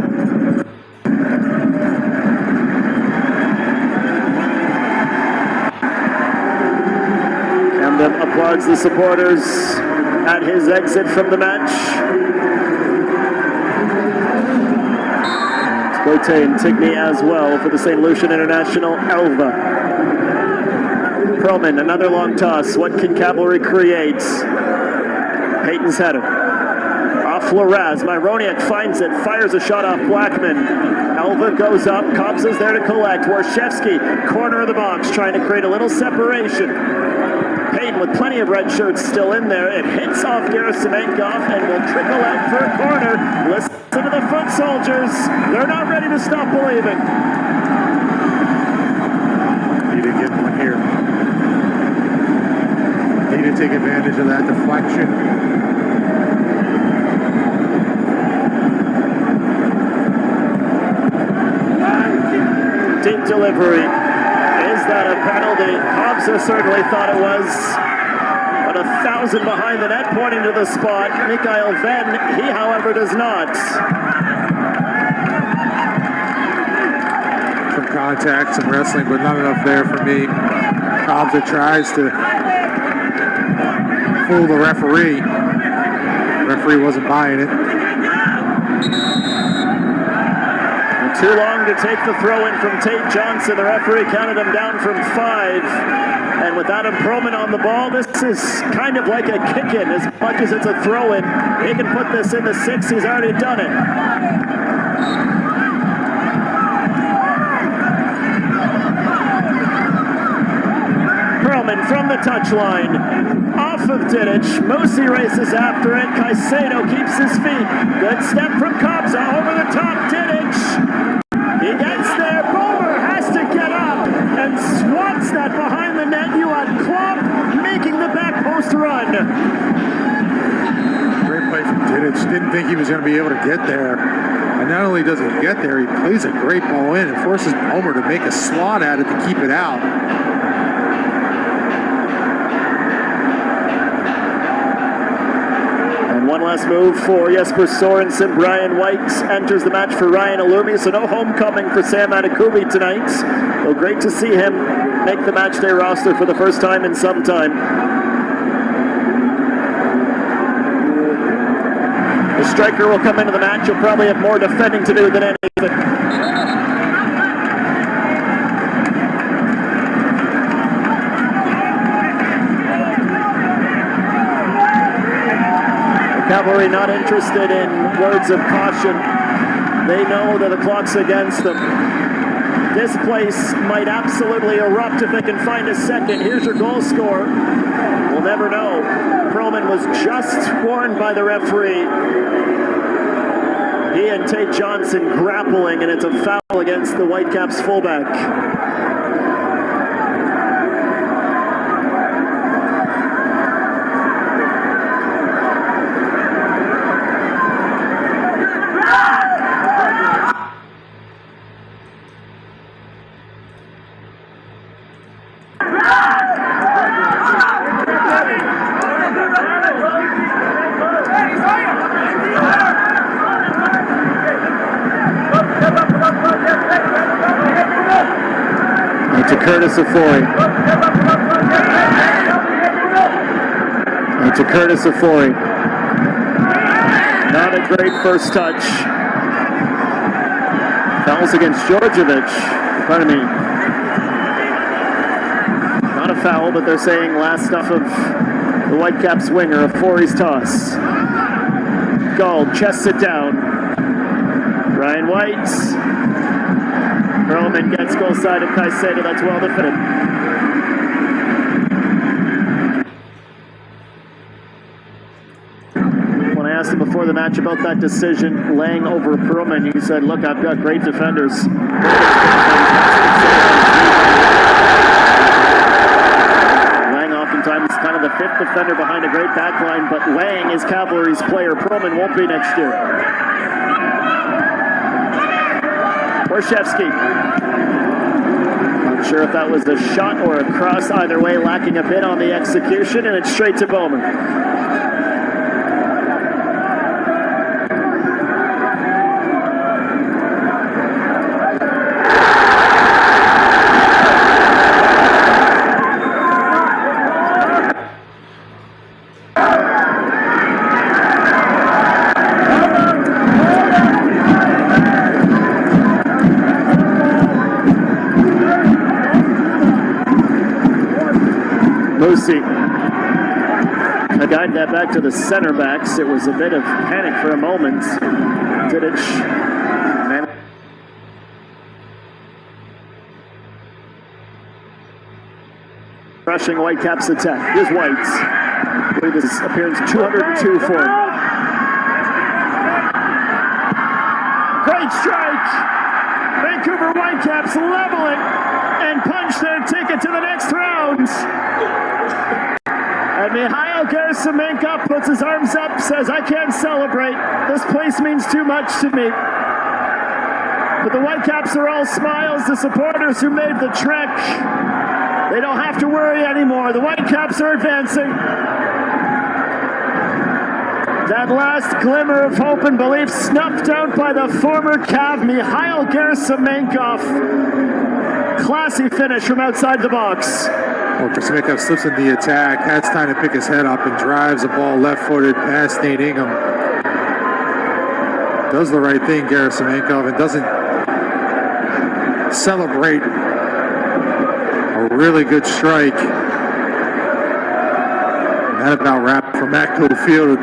[SPEAKER 3] applauds the supporters at his exit from the match. Cote and Tigny as well for the St. Lucian International. Elva. Perlman, another long toss. What can Cavalry create? Peyton's header. Off Loraz. Myroniak finds it. Fires a shot off Blackman. Elva goes up. Cobbs is there to collect. Warshevsky, corner of the box, trying to create a little separation. Payton with plenty of red shirts still in there. It hits off Gerasimenkov and will trickle out for a corner. Listen to the foot soldiers. They're not ready to stop believing.
[SPEAKER 5] Need to get one here. Need to take advantage of that deflection.
[SPEAKER 3] Deep delivery. Is that a penalty? Hobbs certainly thought it was. But 1,000 behind the net, pointing to the spot. Mikhail Venn, he however does not.
[SPEAKER 5] Some contact, some wrestling, but not enough there for me. Hobbs tries to fool the referee. The referee wasn't buying it.
[SPEAKER 3] Too long to take the throw-in from Tate Johnson. The referee counted him down from 5. And with Adam Perlman on the ball, this is kind of like a kick-in as much as it's a throw-in. He can put this in the 6. He's already done it. Perlman from the touchline. Off of Didic. Mosi races after it. Caicedo keeps his feet. Good step from Kobza over the top. Didic. He gets there. Bomer has to get up and swats that behind the net. You had Klopp making the back post run.
[SPEAKER 5] Great play from Didic. Didn't think he was going to be able to get there. And not only does he get there, he plays a great ball in and forces Bomer to make a slot at it to keep it out. One last move for Jesper Sorensen. Brian White enters the match for Ryan Alumi, so no homecoming for Sam Adekubi tonight. Well, great to see him make the matchday roster for the first time in some time. The striker will come into the match. He'll probably have more defending to do than anything. Cavalry not interested in words of caution. They know that the clock's against them. This place might absolutely erupt if they can find a second. Here's your goal scorer. We'll never know. Perlman was just warned by the referee. He and Tate Johnson grappling, and it's a foul against the Whitecaps fullback. To Curtis Afoy. And to Curtis Afoy. Not a great first touch. Fouls against Georgievich. Pardon me. Not a foul, but they're saying last stuff of the Whitecaps winger, Afoy's toss. Gold chests it down. Ryan White. Perlman gets goal side of Caicedo. That's well defended. When I asked him before the match about that decision, laying over Perlman, he said, look, I've got great defenders. Lang oftentimes is kind of the 5th defender behind a great backline, but Lang is Cavalry's player. Perlman won't be next year. Warshevsky. Not sure if that was a shot or a cross. Either way, lacking a bit on the execution, and it's straight to Bowman.
[SPEAKER 3] Moosey. I guided that back to the center backs. It was a bit of panic for a moment. Didic. Rushing Whitecaps attack. Here's Whites. I believe this is appearance 202 for him. Great strike! Vancouver Whitecaps level it and punch their ticket to the next round. And Mikhail Gerasimenko puts his arms up, says, I can't celebrate. This place means too much to me. But the Whitecaps are all smiles. The supporters who made the trek, they don't have to worry anymore. The Whitecaps are advancing. That last glimmer of hope and belief snuffed out by the former Cav, Mikhail Gerasimenko. Classy finish from outside the box.
[SPEAKER 5] Well, Gerasimenko slips in the attack, has time to pick his head up, and drives the ball left-footed past Nate Ingham. Does the right thing, Gerasimenko, and doesn't celebrate a really good strike. And that about wrapped from Matco Field.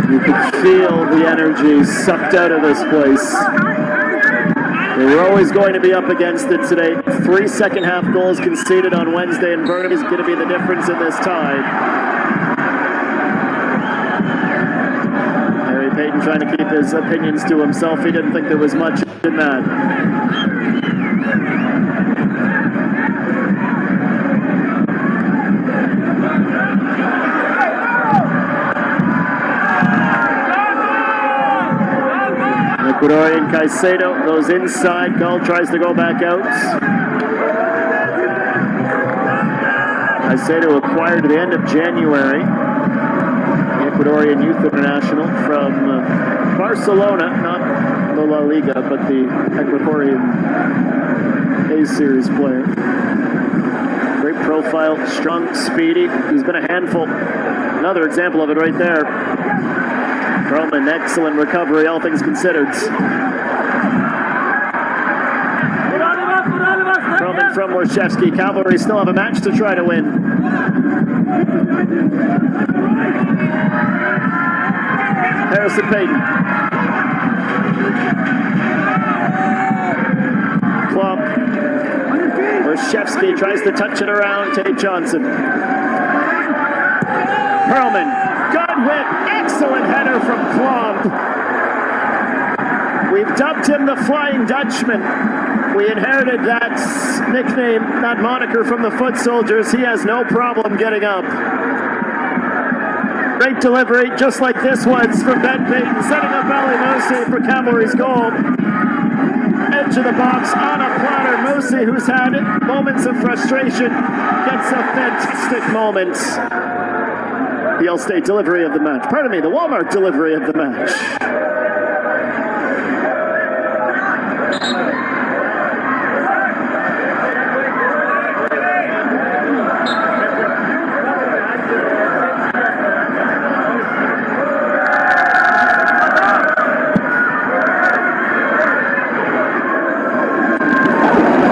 [SPEAKER 3] You can feel the energy sucked out of this place. They were always going to be up against it today. 3 second-half goals conceded on Wednesday, and Burnaby is going to be the difference in this tie. Harry Payton trying to keep his opinions to himself. He didn't think there was much in that. Ecuadorian Caicedo goes inside. Gull tries to go back out. Caicedo acquired at the end of January. The Ecuadorian Youth International from Barcelona, not the La Liga, but the Ecuadorian A-Series player. Great profile, strong, speedy. He's been a handful. Another example of it right there. Roman, excellent recovery, all things considered. Roman from Warshevsky. Cavalry still have a match to try to win. Harrison Payton. Klump. Warshevsky tries to touch it around. Tate Johnson. Perlman. Good hit. Excellent header from Klump. We've dubbed him the Flying Dutchman. We inherited that nickname, that moniker from the Foot Soldiers. He has no problem getting up. Great delivery, just like this one's from Ben Payton, setting up Ali Moussi for Cavalry's goal. Edge of the box on a platter. Moussi, who's had moments of frustration, gets a fantastic moment. The Allstate delivery of the match. Pardon me, the Walmart delivery of the match.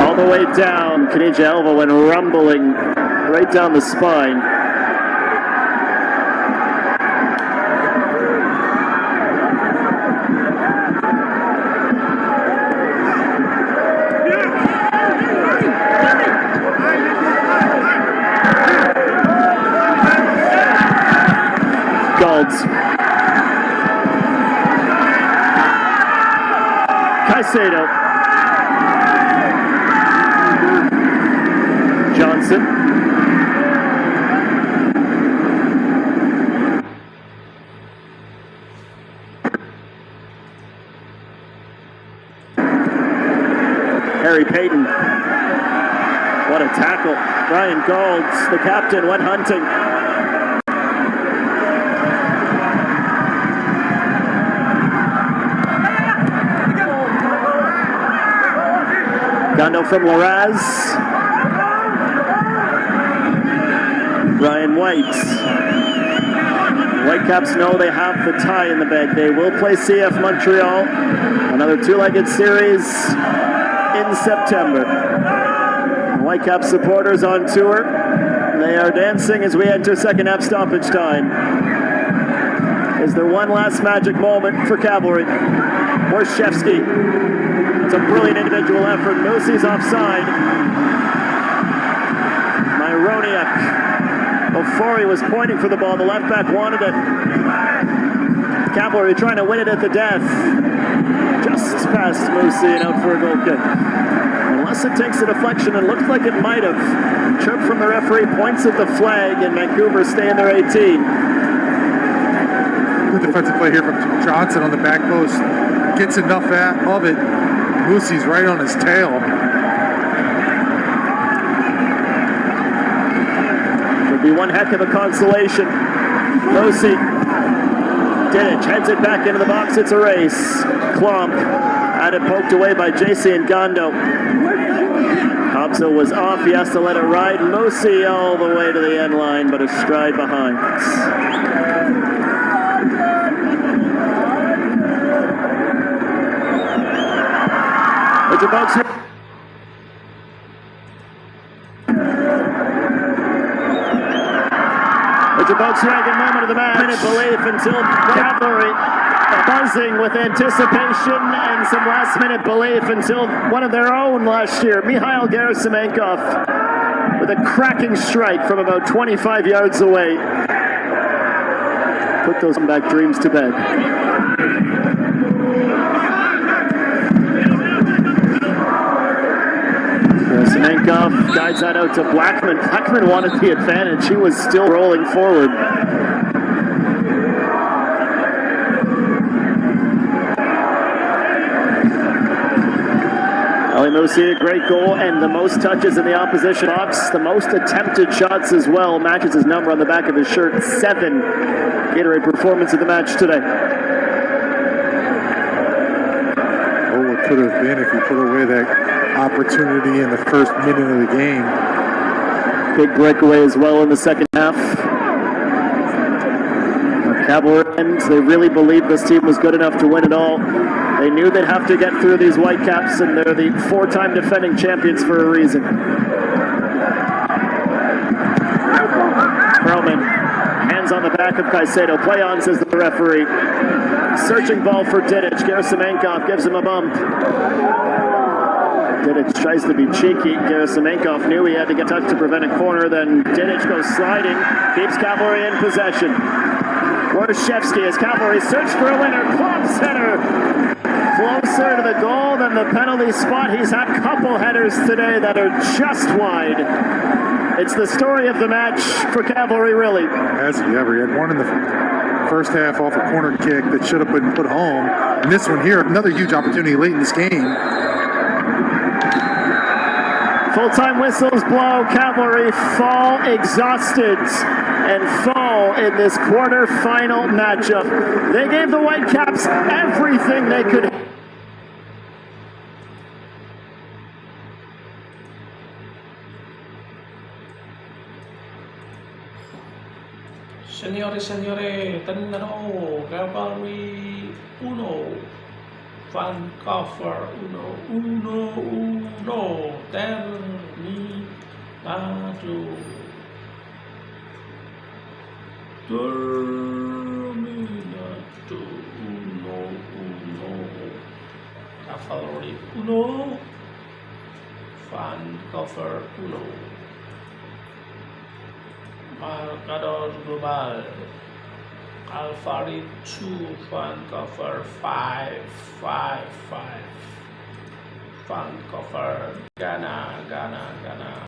[SPEAKER 3] All the way down, Khadija Elva went rumbling right down the spine. Caicedo. Johnson. Harry Payton. What a tackle. Ryan Golds, the captain, went hunting. Gondo from Laraz. Ryan White. Whitecaps know they have the tie in the bag. They will play CF Montreal, another two-legged series in September. Whitecaps supporters on tour. They are dancing as we enter second half stoppage time. Is there one last magic moment for Cavalry? Warshevsky. It's a brilliant individual effort. Moosey's offside. Myroniak. Before he was pointing for the ball, the left back wanted it. Cavalry trying to win it at the death. Just past Moosey and out for a goal kick. Unless it takes a deflection, and looks like it might have. Chirp from the referee, points at the flag, and Vancouver stay in their 18.
[SPEAKER 5] Good defensive play here from Johnson on the back post. Gets enough of it. Moosey's right on his tail.
[SPEAKER 3] Would be one heck of a consolation. Moosey. Didic heads it back into the box. It's a race. Klomp had it poked away by JC and Gondo. Hobso was off. He has to let it ride. Moosey all the way to the end line, but a stride behind. It's a box. It's a Volkswagen moment of the match. Minute belief until Cavalry buzzing with anticipation and some last minute belief until one of their own last year, Mikhail Gerasimenkov, with a cracking strike from about 25 yards away. Put those comeback dreams to bed. Gerasimenkov guides that out to Blackman. Blackman wanted the advantage. He was still rolling forward. Moosey, a great goal and the most touches in the opposition box, the most attempted shots as well. Matches his number on the back of his shirt. 7 Gatorade performance of the match today.
[SPEAKER 5] Oh, it could have been if he put away that opportunity in the first minute of the game.
[SPEAKER 3] Big breakaway as well in the second half. Cavalry, they really believed this team was good enough to win it all. They knew they'd have to get through these Whitecaps, and they're the 4-time defending champions for a reason. Perlman, hands on the back of Caicedo. Play on, says the referee. Searching ball for Didic. Gerasimenkov gives him a bump. Didic tries to be cheeky. Gerasimenkov knew he had to get touched to prevent a corner. Then Didic goes sliding. Keeps Cavalry in possession. Warshevsky as Cavalry search for a winner. Club center. Closer to the goal than the penalty spot. He's had a couple headers today that are just wide. It's the story of the match for Cavalry, really.
[SPEAKER 5] Has he ever? He had one in the first half off a corner kick that should have been put home. And this one here, another huge opportunity late in this game.
[SPEAKER 3] Full-time whistles blow. Cavalry fall exhausted and fall in this quarter-final matchup. They gave the Whitecaps everything they could.
[SPEAKER 2] Signore e signore, terminano Cavalry 1, Vancouver 1, terminato. Terminato 1, Cavalry 1, Vancouver 1. Marcador global, Cavalry 2, Vancouver 5. Vancouver, Ghana.